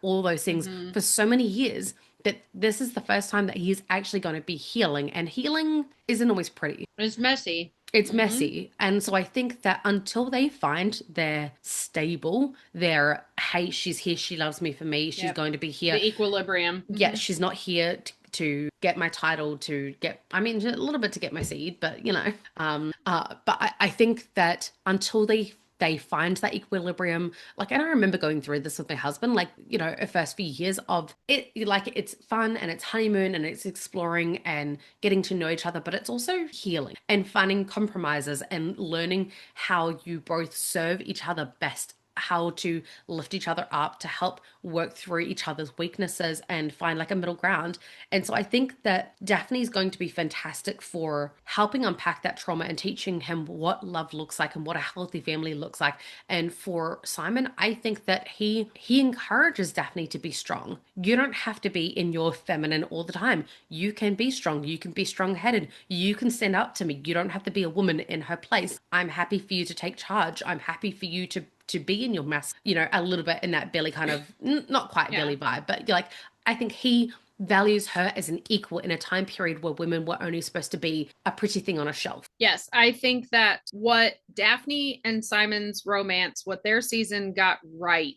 all those things Mm-hmm. for so many years that this is the first time that he's actually going to be healing. And healing isn't always pretty. It's messy. It's Mm-hmm. messy. And so I think that until they find their stable, their, hey, she's here, she loves me for me, she's Yep. going to be here. The equilibrium. Yeah, she's not here to get my title, to get, I mean, a little bit to get my seed, but but I think that until they find that equilibrium, like, and I remember going through this with my husband, like, the first few years of it, like, it's fun and it's honeymoon and it's exploring and getting to know each other, but it's also healing and finding compromises and learning how you both serve each other best, how to lift each other up, to help work through each other's weaknesses and find like a middle ground. And so I think that Daphne's going to be fantastic for helping unpack that trauma and teaching him what love looks like and what a healthy family looks like. And for Simon, I think that he encourages Daphne to be strong. You don't have to be in your feminine all the time. You can be strong. You can be strong-headed. You can stand up to me. You don't have to be a woman in her place. I'm happy for you to take charge. I'm happy for you to be in your mask, a little bit in that Billy kind of, not quite Billy vibe, but like, I think he values her as an equal in a time period where women were only supposed to be a pretty thing on a shelf. Yes, I think that what Daphne and Simon's romance, what their season got right,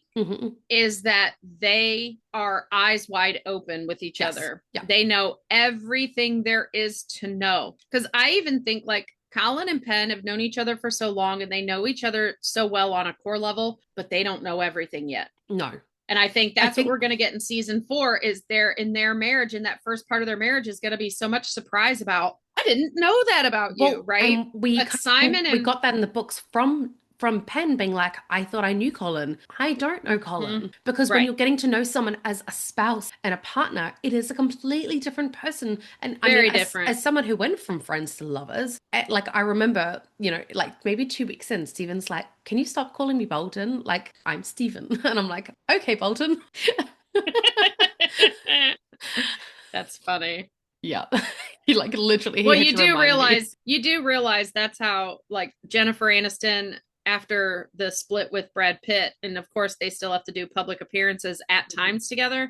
is that they are eyes wide open with each other. Yeah. They know everything there is to know. Because I even think like Colin and Penn have known each other for so long and they know each other so well on a core level, but they don't know everything yet. No. And I think that's what we're going to get in season 4 is in their marriage, and that first part of their marriage is going to be so much surprise about, I didn't know that about you, right? We got that in the books from Penn being like, I thought I knew Colin. I don't know Colin. Because when you're getting to know someone as a spouse and a partner, it is a completely different person. And very different. As someone who went from friends to lovers, like I remember, like maybe 2 weeks in, Stephen's like, can you stop calling me Bolton? Like, I'm Stephen. And I'm like, okay, Bolton. That's funny. Yeah. He like literally. Well, you do realize that's how like Jennifer Aniston, after the split with Brad Pitt, and of course they still have to do public appearances at times together,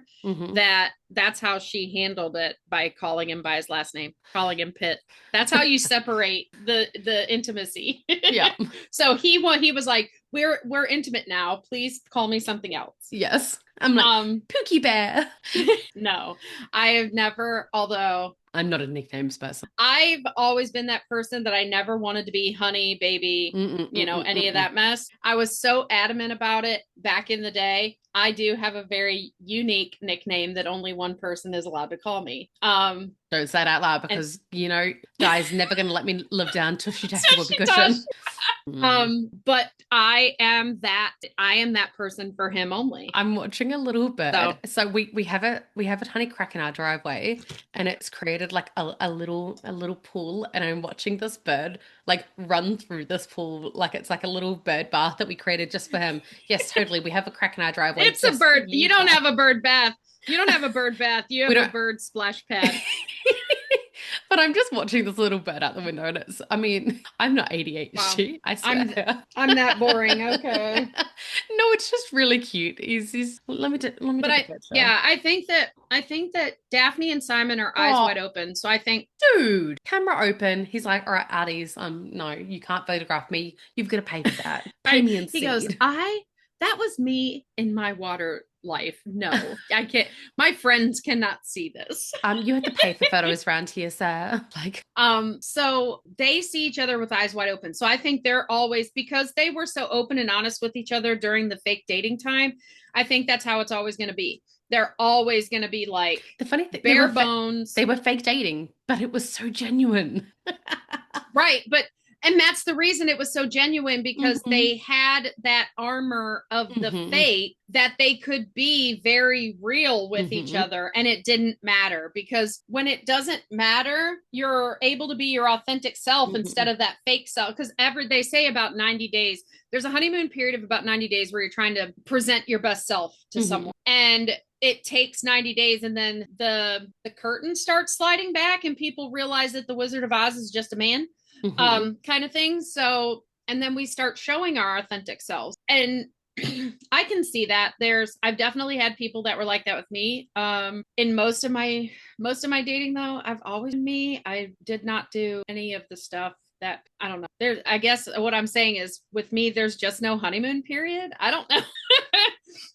that's how she handled it, by calling him by his last name, calling him Pitt. That's how you separate the intimacy. Yeah. So he was like, we're intimate now, please call me something else. Yes. I'm like, Pookie Bear. No, I have never, although I'm not a nicknames person. I've always been that person that I never wanted to be honey, baby, any of that mess. I was so adamant about it back in the day. I do have a very unique nickname that only one person is allowed to call me. Don't say it out loud because, Guy's never going to let me live down Tushy Tacky Whoopee Cushion. But I am that person for him only. I'm watching a little bird. So we have a tiny crack in our driveway, and it's created like a little pool, and I'm watching this bird like run through this pool like it's like a little bird bath that we created just for him. Yes, totally. We have a crack in our driveway. It's a bird. You don't have a bird bath. You don't have a bird bath. You have a bird splash pad. But I'm just watching this little bird out the window, and I'm not ADHD. Wow. I swear. I'm that boring. Okay. No, it's just really cute. He's let me take a picture. Yeah, I think that Daphne and Simon are eyes wide open. So I think, dude, camera open. He's like, all right, Addies, no, you can't photograph me. You've got to pay for that. Pay me in seed. He goes, that was me in my water life. No, I can't. My friends cannot see this. You have to pay for photos around here, sir. So they see each other with eyes wide open. So I think they're always, because they were so open and honest with each other during the fake dating time, I think that's how it's always going to be. They're always going to be like the funny thing, bare bones. They were fake dating, but it was so genuine. Right, and that's the reason it was so genuine, because they had that armor of the fake, that they could be very real with each other, and it didn't matter. Because when it doesn't matter, you're able to be your authentic self instead of that fake self. Because they say about 90 days, there's a honeymoon period of about 90 days where you're trying to present your best self to someone. And it takes 90 days and then the curtain starts sliding back and people realize that the Wizard of Oz is just a man, kind of thing. So, and then we start showing our authentic selves. And I can see that. I've definitely had people that were like that with me. In most of my dating though, I've always been me. I did not do any of the stuff that, I don't know. I guess what I'm saying is with me, there's just no honeymoon period. I don't know.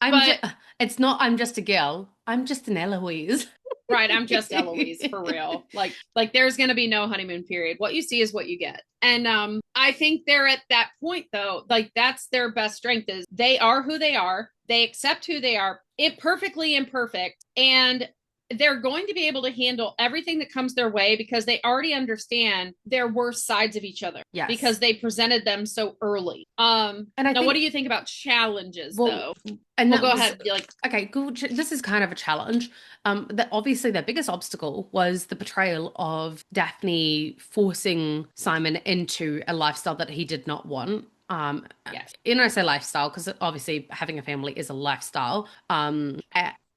I'm But just, it's not, I'm just a girl. I'm just an Eloise. right, I'm just Eloise for real. Like there's going to be no honeymoon period. What you see is what you get. And I think they're at that point though. Like that's their best strength is they are who they are. They accept who they are, it perfectly imperfect, and they're going to be able to handle everything that comes their way because they already understand their worst sides of each other Yes. because they presented them so early. And I now think, what do you think about challenges though? and Well, that go was ahead. Like, okay, cool. This is kind of a challenge. That obviously their biggest obstacle was the portrayal of Daphne forcing Simon into a lifestyle that he did not want. yes. And I say lifestyle because obviously having a family is a lifestyle.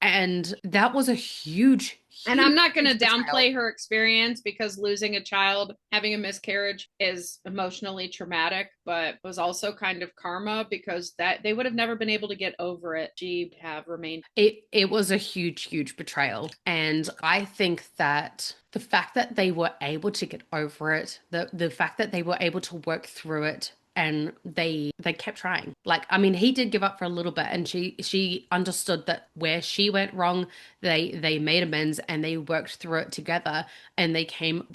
And that was a huge, And I'm huge, not going to huge betrayal. downplay her experience because losing a child, having a miscarriage is emotionally traumatic, but was also kind of karma because that they would have never been able to get over it. She'd have remained. It was a huge, huge betrayal. And I think that the fact that they were able to get over it, the fact that they were able to work through it and they kept trying. Like, I mean, he did give up for a little bit and she understood that where she went wrong, they made amends and they worked through it together and they came,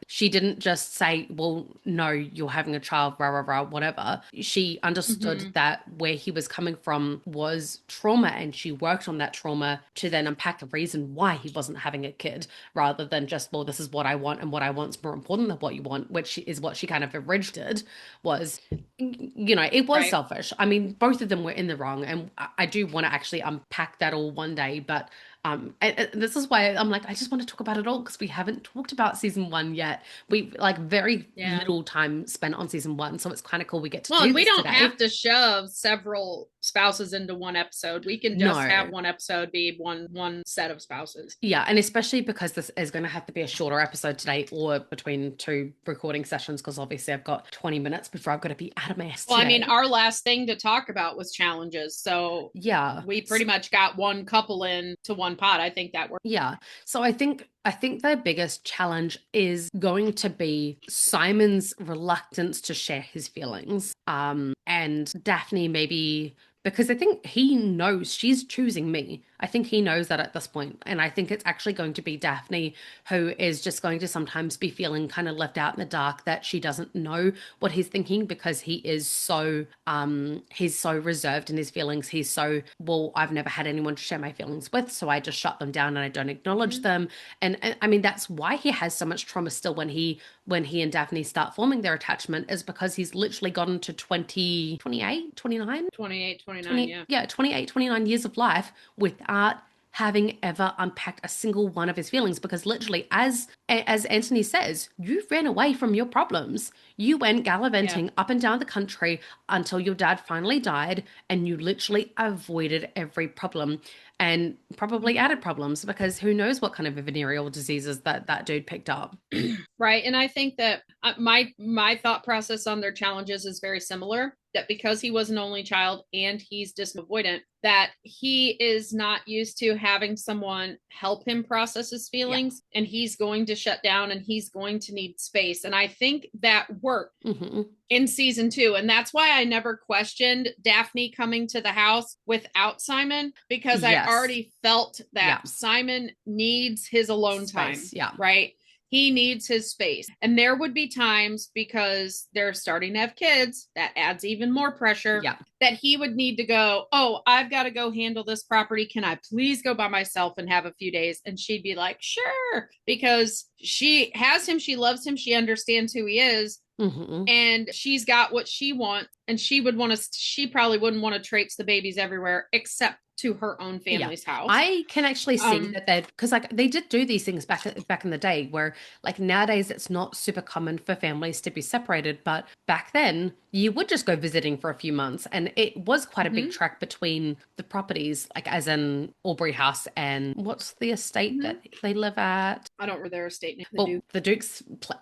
she didn't just say, well, no, you're having a child, rah, rah, rah, whatever. She understood that where he was coming from was trauma and she worked on that trauma to then unpack the reason why he wasn't having a kid rather than just, well, this is what I want and what I want is more important than what you want, which is what she kind of originally did was, it was Right. selfish. I mean, both of them were in the wrong, and I do want to actually unpack that all one day. But this is why I'm like, I just want to talk about it all because we haven't talked about season one yet. We like very Yeah. little time spent on season one, so it's kind of cool we get to Well, do and we this don't today. have to shove several spouses into one episode. We can just have No. one episode be one set of spouses. Yeah, and especially because this is going to have to be a shorter episode today or between two recording sessions because obviously I've got 20 minutes before I've got to be out of my ass Well, I mean, today. our last thing to talk about was challenges. So Yeah. we pretty much got one couple into one pot. I think that worked. Yeah. So I think their biggest challenge is going to be Simon's reluctance to share his feelings. And Daphne maybe because I think he knows she's choosing me. I think he knows that at this point. And I think it's actually going to be Daphne who is just going to sometimes be feeling kind of left out in the dark that she doesn't know what he's thinking because he's so reserved in his feelings. He's so, well, I've never had anyone to share my feelings with, so I just shut them down and I don't acknowledge them. And I mean that's why he has so much trauma still when he and Daphne start forming their attachment is because he's literally gotten to 20, 28, 29, 28, 29, 20, yeah. yeah, 28, 29 years of life without having ever unpacked a single one of his feelings because literally as Anthony says, you ran away from your problems. You went Yeah. gallivanting up and down the country until your dad finally died and you literally avoided every problem and probably added problems because who knows what kind of venereal diseases that dude picked up. Right. And I think that my thought process on their challenges is very similar. That because he was an only child and he's avoidant, that he is not used to having someone help him process his Yeah. feelings, and he's going to shut down and he's going to need space. And I think that worked in season 2. And that's why I never questioned Daphne coming to the house without Simon, because I Yes. already felt that Yeah. Simon needs his alone time. Space, yeah. Right. He needs his space. And there would be times because they're starting to have kids, that adds even more pressure, Yeah. that he would need to go, oh, I've got to go handle this property. Can I please go by myself and have a few days? And she'd be like, sure, because she has him, she loves him, she understands who he is. And she's got what she wants, and she probably wouldn't want to traipse the babies everywhere except to her own Yeah. family's house. I can actually see Um, that because like they did do these things back in the day where like nowadays it's not super common for families to be separated, but back then you would just go visiting for a few months and it was quite a big mhm, trek between the properties, like as in Aubrey House and what's the estate mhm. that they live at? I don't remember their estate name, the Well, Duke. the Duke's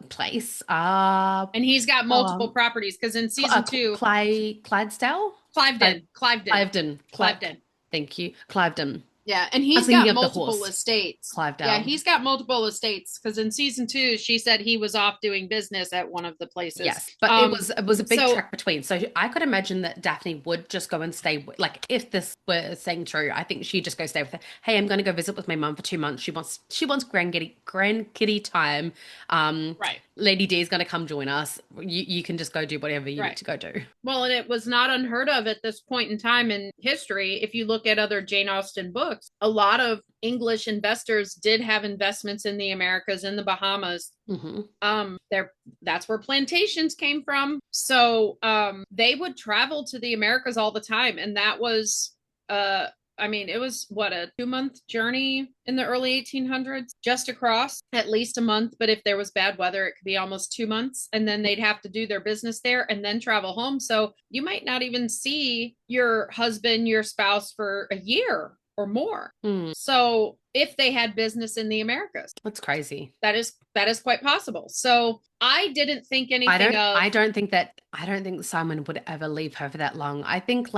place. And he's got multiple Um, properties because in season two, Clydesdale? Clive, Cliveden, Cliveden, Cliveden. Cliveden. Thank you. Cliveden. Yeah, and I was he's thinking got of the multiple horse, estates. Yeah, Clivedale. he's got multiple estates because in season two, she said he was off doing business at one of the places. Yes, but it was a big So trek between. So I could imagine that Daphne would just go and stay. Like if this were saying true, I think she'd just go stay with her. Hey, I'm going to go visit with my mum for 2 months. She wants grandkitty time. Um, right, Lady D is going to come join us. You can just go do whatever you need right. to go do. Well, and it was not unheard of at this point in time in history. If you look at other Jane Austen books, a lot of English investors did have investments in the Americas, in the Bahamas. Hmm. There, that's where plantations came from. So they would travel to the Americas all the time, and that was uh I mean, it was what, a 2 month journey in the early 1800s, just across, at least a month. But if there was bad weather, it could be almost 2 months. And then they'd have to do their business there and then travel home. So you might not even see your husband, your spouse for a year or more. Mm, So if they had business in the Americas, that's crazy. that is quite possible. So I didn't think anything of. I don't think Simon would ever leave her for that long. I think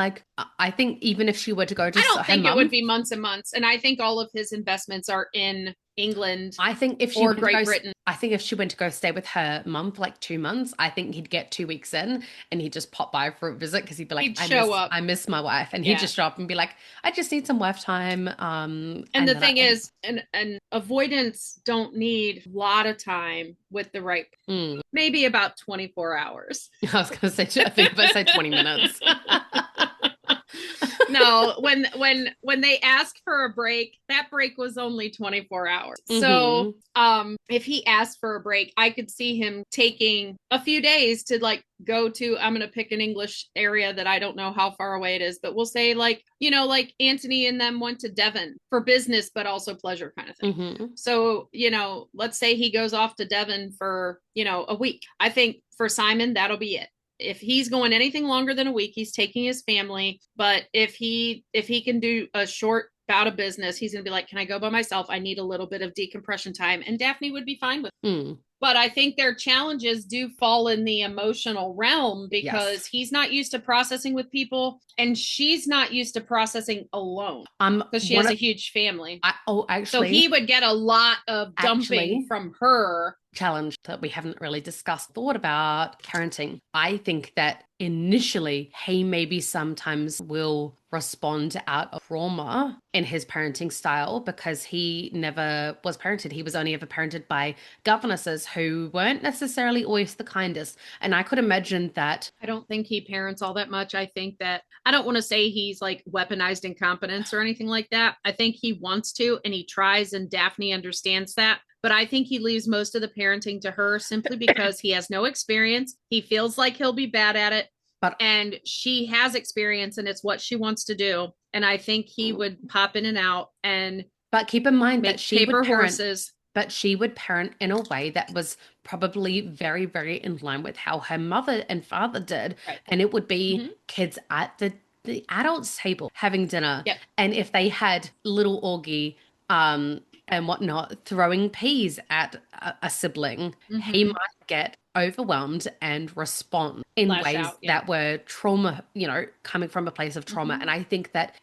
even if she were to go to I don't her think it would mum, be months and months. And I think all of his investments are in England I think if she or went to Great go, Britain. I think if she went to go stay with her mum for like 2 months, I think he'd get 2 weeks in and he'd just pop by for a visit because he'd be like, He'd show up. I miss my wife, and he'd Yeah. just show up and be like, I just need some wife time. And And the then thing is, an avoidance don't need a lot of time with the right, mm, maybe about 24 hours. I was gonna say, I think if I say 20 minutes. No, when they asked for a break, that break was only 24 hours. So, Hmm. if he asked for a break, I could see him taking a few days to like go to, I'm going to pick an English area that I don't know how far away it is, but we'll say like, like Anthony and them went to Devon for business but also pleasure kind of thing. Hmm. So, let's say he goes off to Devon for, a week. I think for Simon that'll be it. If he's going anything longer than a week, he's taking his family. But if he can do a short bout of business, he's going to be like, can I go by myself? I need a little bit of decompression time. And Daphne would be fine with it. Mm, But I think their challenges do fall in the emotional realm because yes. he's not used to processing with people and she's not used to processing alone because she One has a of huge family. oh, So he would get a lot of dumping actually, from her. challenge that we haven't really discussed thought about parenting. I think that initially he maybe sometimes will respond out of trauma in his parenting style because he never was parented. He was only ever parented by governesses who weren't necessarily always the kindest. And I could imagine that. I don't think he parents all that much. I think that I don't want to say he's like weaponized incompetence or anything like that. I think he wants to and he tries, and Daphne understands that. But I think he leaves most of the parenting to her simply because he has no experience. He feels like he'll be bad at it. But And she has experience and it's what she wants to do. And I think he would pop in and out and keep in mind that make paper horses. but she would parent in a way that was probably very, very in line with how her mother and father did. Right. And it would be Mm-hmm. kids at the adults' table having dinner. Yep. And if they had little Augie, and whatnot, throwing peas at a sibling, he Mm-hmm. might get overwhelmed and respond in Lash ways out. Yeah. that were trauma, coming from a place of trauma. Mm-hmm. And I think that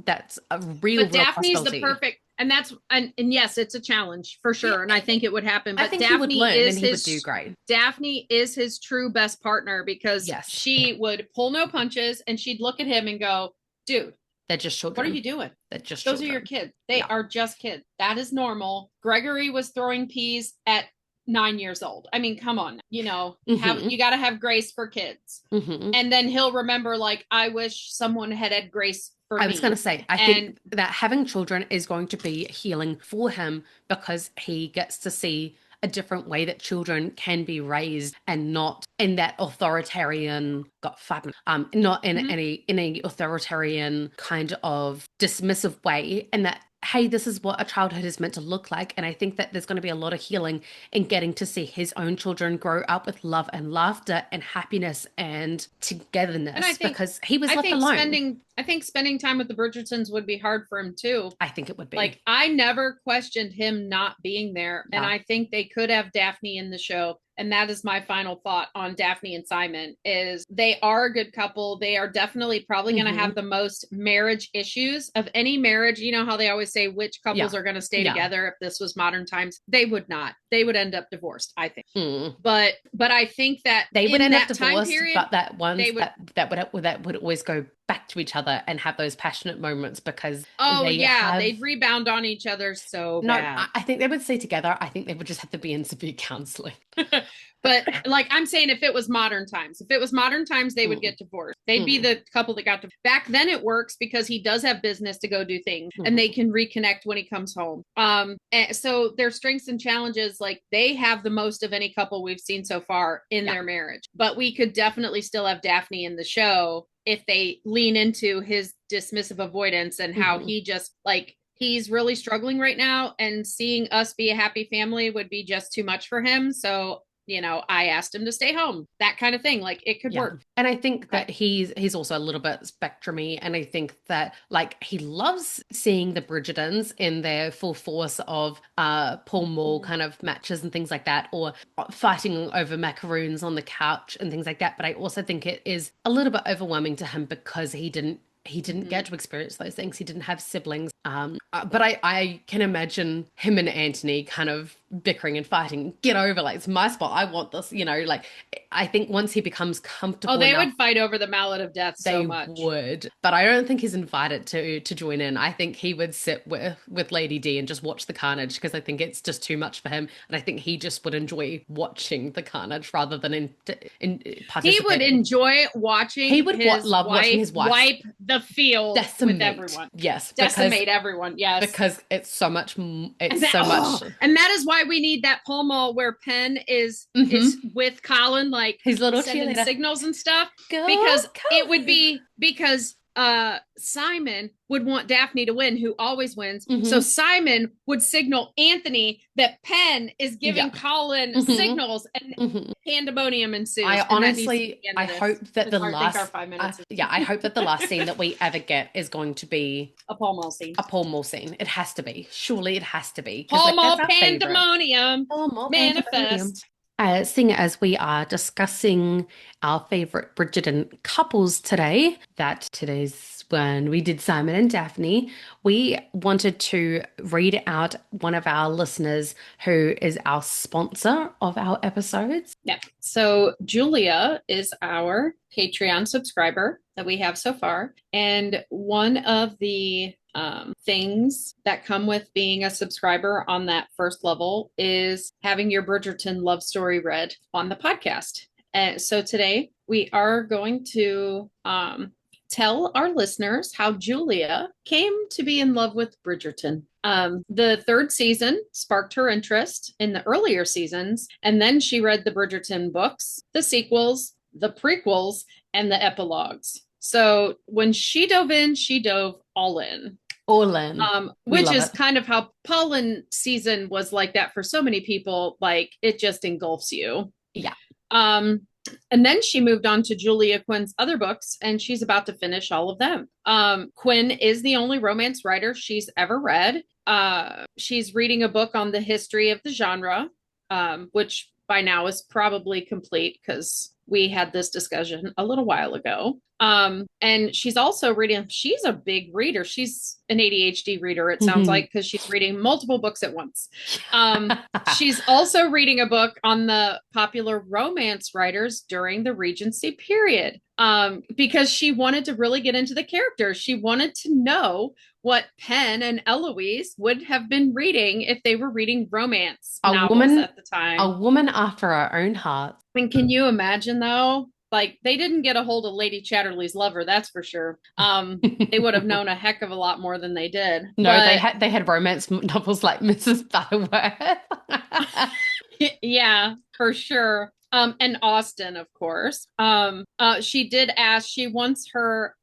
that's a real, But real Daphne's the possibility. perfect, and that's and yes, it's a challenge for sure, and I think it would happen. I But think he would learn and he would do his great. Daphne is his true best partner because Yes. she would pull no punches and she'd look at him and go, "Dude, They're just what are children. you doing? They're just Those are children. your kids. They Yeah. are just kids. That is normal." Gregory was throwing peas at 9 years old. I mean, come on, have Hmm. you got to have grace for kids, Hmm. and then he'll remember like, I wish someone had grace for I was going me, to say, I and think that having children is going to be healing for him because he gets to see a different way that children can be raised and not in that authoritarian got fun not in Mhm. any authoritarian kind of dismissive way, and that hey, this is what a childhood is meant to look like. And I think that there's going to be a lot of healing in getting to see his own children grow up with love and laughter and happiness and And I togetherness think because he was I left think alone. spending time with the Bridgertons would be hard for him too. I think it would be. Like I never questioned him not being there, and Yeah. I think they could have Daphne in the show. And that is my final thought on Daphne and Simon is they are a good couple. They are definitely probably going to Hmm. have the most marriage issues of any marriage. You know how they always say which couples Yeah. are going to stay Yeah. together if this was modern times? They would not. They would end up divorced, I think. Mm. But I think that They would in end up that time divorced, period, but that they ones would. that would always go back to each other and have those passionate moments because Oh they yeah, have they'd rebound on each other so no, bad. I think they would stay together. I think they would just have to be in severe counseling. But like I'm saying, if it was modern times, they would Mm, get divorced. They'd be mm, the couple that got divorced. Back then it works because he does have business to go do things and they mhm. can reconnect when he comes home. And so their strengths and challenges, like they have the most of any couple we've seen so far in Yeah. their marriage. But we could definitely still have Daphne in the show if they lean into his dismissive avoidance and how Hmm. he just like he's really struggling right now and seeing us be a happy family would be just too much for him. So I asked him to stay home, that kind of thing. Like it could Yeah. work. And I think Okay. that he's also a little bit spectrumy. And I think that like he loves seeing the Bridgertons in their full force of Paul Mall Mm-hmm. kind of matches and things like that, or fighting over macaroons on the couch and things like that. But I also think it is a little bit overwhelming to him because he didn't Mm-hmm. get to experience those things. He didn't have siblings. But I can imagine him and Anthony kind of bickering and fighting. Get over, like it's my spot. I want this. Like I think once he becomes Oh, comfortable they enough, would fight over the mallet of death so they much. would. But I don't think he's invited to join in. I think he would sit with Lady D and just watch the carnage because I think it's just too much for him, and I think he just would enjoy watching the carnage rather than in He would participating. enjoy He watching would his love watching wife his wife wipe the field with decimate. everyone, Yes, decimate everyone. Yes. because it's so much. It's so much. And that is why we need that Pall Mall where Penn is Hmm. with Colin, like His little sending cheerleader. signals and stuff, Go, because it would Colin. be because Simon would want Daphne to win, who always wins. So Hmm. Simon would signal Anthony that Penn is Yeah. giving Colin Hmm. signals, and Hmm. pandemonium ensues. I And that needs to be honestly, the end I of this. hope that the I think our last, 5 minutes is yeah, I hope that the last scene that we ever get is going to be a Pall Mall scene. a Paul Mall scene. It has to be. Surely it has to be because Pall like that's Mall our favorite. pandemonium Paul Mall pandemonium. manifest. Seeing as we are discussing our favorite Bridgerton couples today, that today's when we did Simon and Daphne, we wanted to read out one of our listeners who is our sponsor of our episodes. Yeah. So Julia is our Patreon subscriber that we have so far. And one of the things that come with being a subscriber on that first level is having your Bridgerton love story read on the podcast. And so today we are going to tell our listeners how Julia came to be in love with Bridgerton. The third season sparked her interest in the earlier seasons, and then she read the Bridgerton books, the sequels, the prequels, and the epilogues. So when she dove all in. All in. We Which love is it. kind of how Pollen season was like that for so many people. Like it just engulfs you. Yeah. Um, and then she moved on to Julia Quinn's other books, and she's about to finish all of them. Quinn is the only romance writer she's ever read. She's reading a book on the history of the genre, which by now is probably complete because we had this discussion a little while ago. And she's also reading, she's a big reader. She's an ADHD reader, it sounds like, because she's reading multiple books at once. She's also reading a book on the popular romance writers during the Regency period, because she wanted to really get into the characters. She wanted to know what Penn and Eloise would have been reading if they were reading romance A novels woman, at the a time. woman after our own heart. And can you imagine though? Like they didn't get a hold of Lady Chatterley's lover, that's for sure. They would have known a heck of a lot more than they did. No, they But had romance novels like Mrs. Butterworth. Yeah, for sure. And Austin, of course. She did ask, she wants her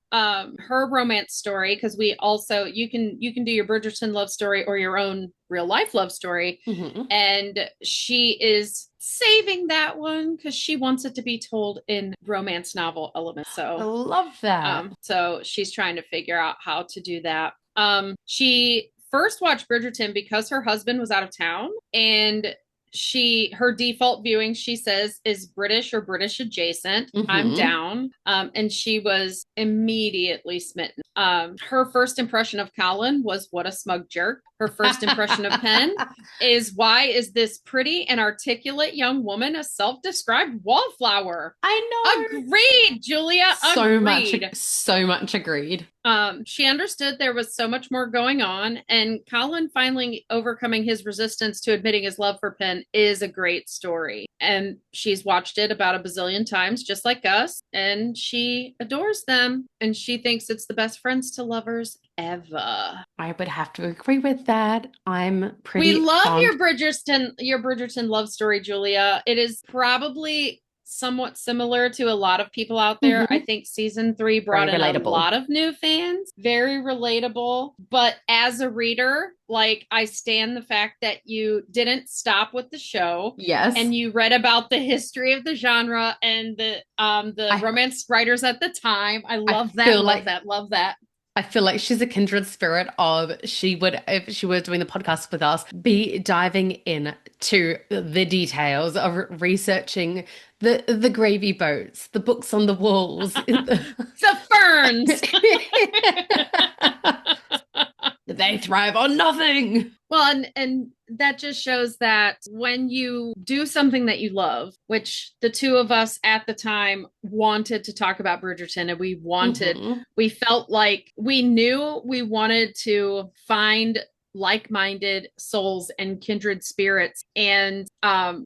romance story, because we also, you can do your Bridgerton love story or your own real life love story. Hmm. And she is saving that one because she wants it to be told in romance novel elements. I So love that. so she's trying to figure out how to do that. She first watched Bridgerton because her husband was out of town, and her default viewing, she says, is British or British adjacent. I'm Hmm. down. And she was immediately smitten. Her first impression of Colin was, what a smug jerk. Her first impression of Penn is, why is this pretty and articulate young woman a self-described wallflower? I know. Agreed, Julia. Agreed. So much agreed. She understood there was so much more going on, and Colin finally overcoming his resistance to admitting his love for Penn is a great story. And she's watched it about a bazillion times, just like us, and she adores them, and she thinks it's the best friends to lovers ever. I would have to agree with that. I'm We pretty love fond. your Bridgerton love story, Julia. It is probably somewhat similar to a lot of people out there. I Hmm. think season 3 Very brought in a relatable. lot of new fans. Very relatable. But as a reader, like, I stand the fact that you didn't stop with the show Yes. and you read about the history of the genre and the I romance writers at the time. I I love that, feel love like that, love that. I feel like she's a kindred spirit of she would, if she were doing the podcast with us, be diving in to the details of researching the gravy boats, the books on the walls. The ferns. They thrive on nothing. Well, and that just shows that when you do something that you love, which the two of us at the time wanted to talk about Bridgerton, and Hmm. we felt like we knew we wanted to find like-minded souls and kindred spirits, and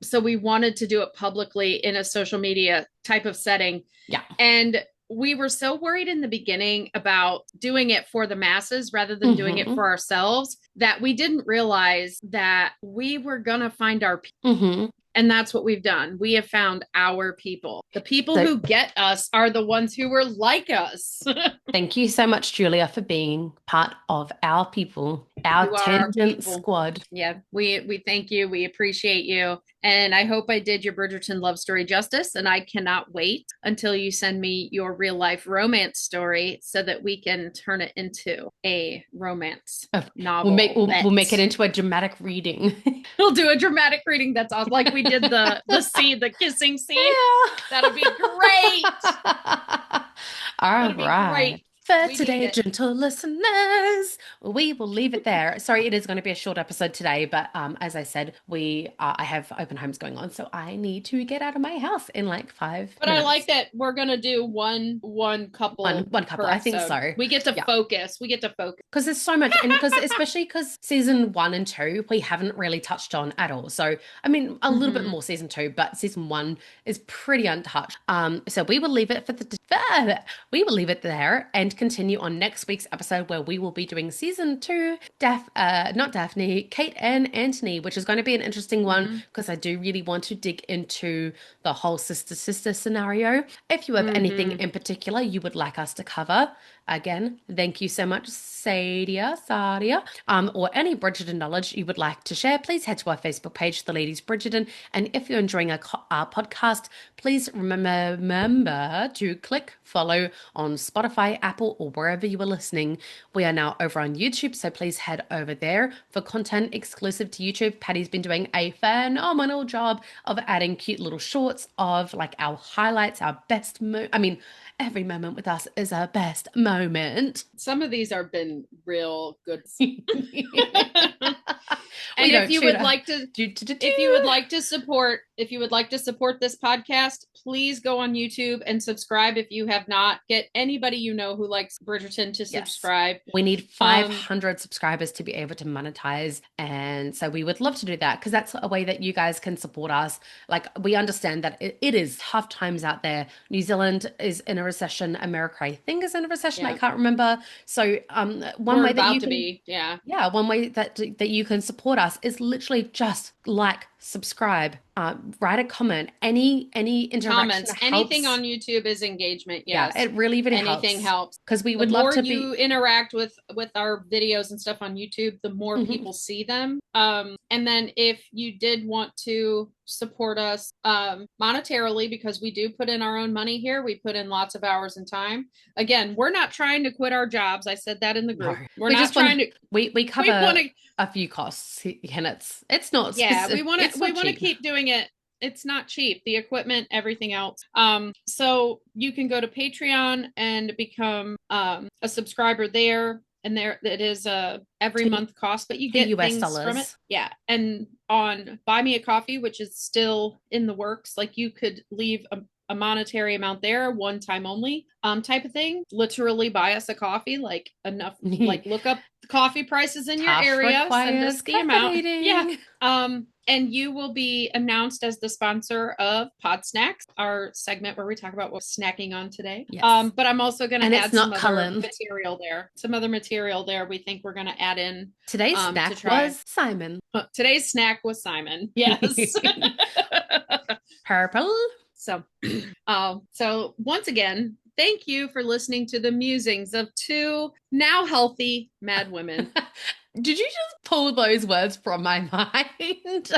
so we wanted to do it publicly in a social media type of setting. Yeah. And we were so worried in the beginning about doing it for the masses rather than doing it Hmm. for ourselves that we didn't realize that we were going to find our people. Hmm. And that's what we've done. We have found our people. The people So who get us are the ones who were like us. thank you so much, Julia, for being part of our people, our You are our tangent people. squad. Yeah, we thank you. We appreciate you. And I hope I did your Bridgerton love story justice. And I cannot wait until you send me your real life romance story so that we can turn it into a romance Oh, novel. we'll make it into a dramatic reading. We'll do a dramatic reading. That's all, like we did the kissing scene. That'll be great. All That'll be right. great. For We need today, it. gentle listeners, we will leave it there. Sorry, it is going to be a short episode today, but as I said, I have open homes going on, so I need to get out of my house in like five But I like minutes. that we're gonna do one couple One couple, per I think episode. so. We get to Yeah. focus. We get to focus. Because there's so much, and because especially because season 1 and 2 we haven't really touched on at all. So I mean, a little bit Mm-hmm. more season 2, but season 1 is pretty untouched. So we will leave it we will leave it there and continue on next week's episode where we will be doing season 2, not Daphne, Kate and Anthony, which is going to be an interesting one Mm-hmm. because I do really want to dig into the whole sister scenario. If you have anything Mm-hmm. in particular you would like us to cover, again, thank you so much, Sadia, or any Bridgerton knowledge you would like to share, please head to our Facebook page, The Ladies Bridgerton. And if you're enjoying our podcast, please remember to click follow on Spotify, Apple, or wherever you are listening. We are now over on YouTube, so please head over there for content exclusive to YouTube. Patty's been doing a phenomenal job of adding cute little shorts of like our highlights, our best I mean, every moment with us is our best moment. Some of these have been real good. We And if don't you shoot would a like to do, do, do, if you would do. like to support this podcast, please go on YouTube and subscribe if you have not. Get anybody you know who likes Bridgerton to Yes. subscribe. We need Um 500 subscribers to be able to monetize. And so we would love to do that because that's a way that you guys can support us. Like, we understand that it is tough times out there. New Zealand is in a recession. America, I think, is in a recession. I yeah, can't remember. So, one we're way that about you to can be. Yeah. yeah, one way that you can support us is literally just like, subscribe, write a comment. Any interaction Comments, anything helps. on YouTube is engagement. Yeah, Yes. it really Anything helps helps. because we The would love more to you be. interact with our videos and stuff on YouTube, the more Mhm. people see them. And then if you did want to support us monetarily, because we do put in our own money here, we put in lots of hours and time. Again, we're not trying to quit our jobs. I said that in the No, group. We're we not just want trying to. we We want cover to. a few costs, and it's not Yeah, it's we not want to cheap. keep doing it. It's not cheap, the equipment, everything else. So you can go to Patreon and become a subscriber there, and there it is a every Two, month cost, but you two get US things from it. dollars. Yeah. And on Buy Me a Coffee, which is still in the works, like you could leave a monetary amount there, one time only, type of thing. Literally buy us a coffee, like enough, like look up the coffee prices in your Tash area, send us requires the amount. Yeah. caffeinating. And you will be announced as the sponsor of Pod Snacks, our segment where we talk about what we're snacking on today. Yes. But I'm also going And to it's add some not other Cullen. material there. Some other material there we think we're going to add in Today's to snack try. was Simon. Today's snack was Simon. Yes. Purple. So once again, thank you for listening to the musings of two now healthy mad women. Did you just pull those words from my mind?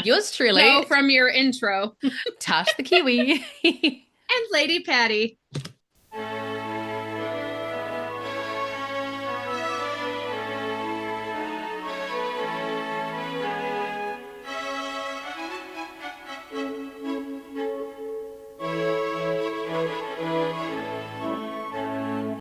Yours truly, No, from your intro. Tash the Kiwi. And Lady Patty.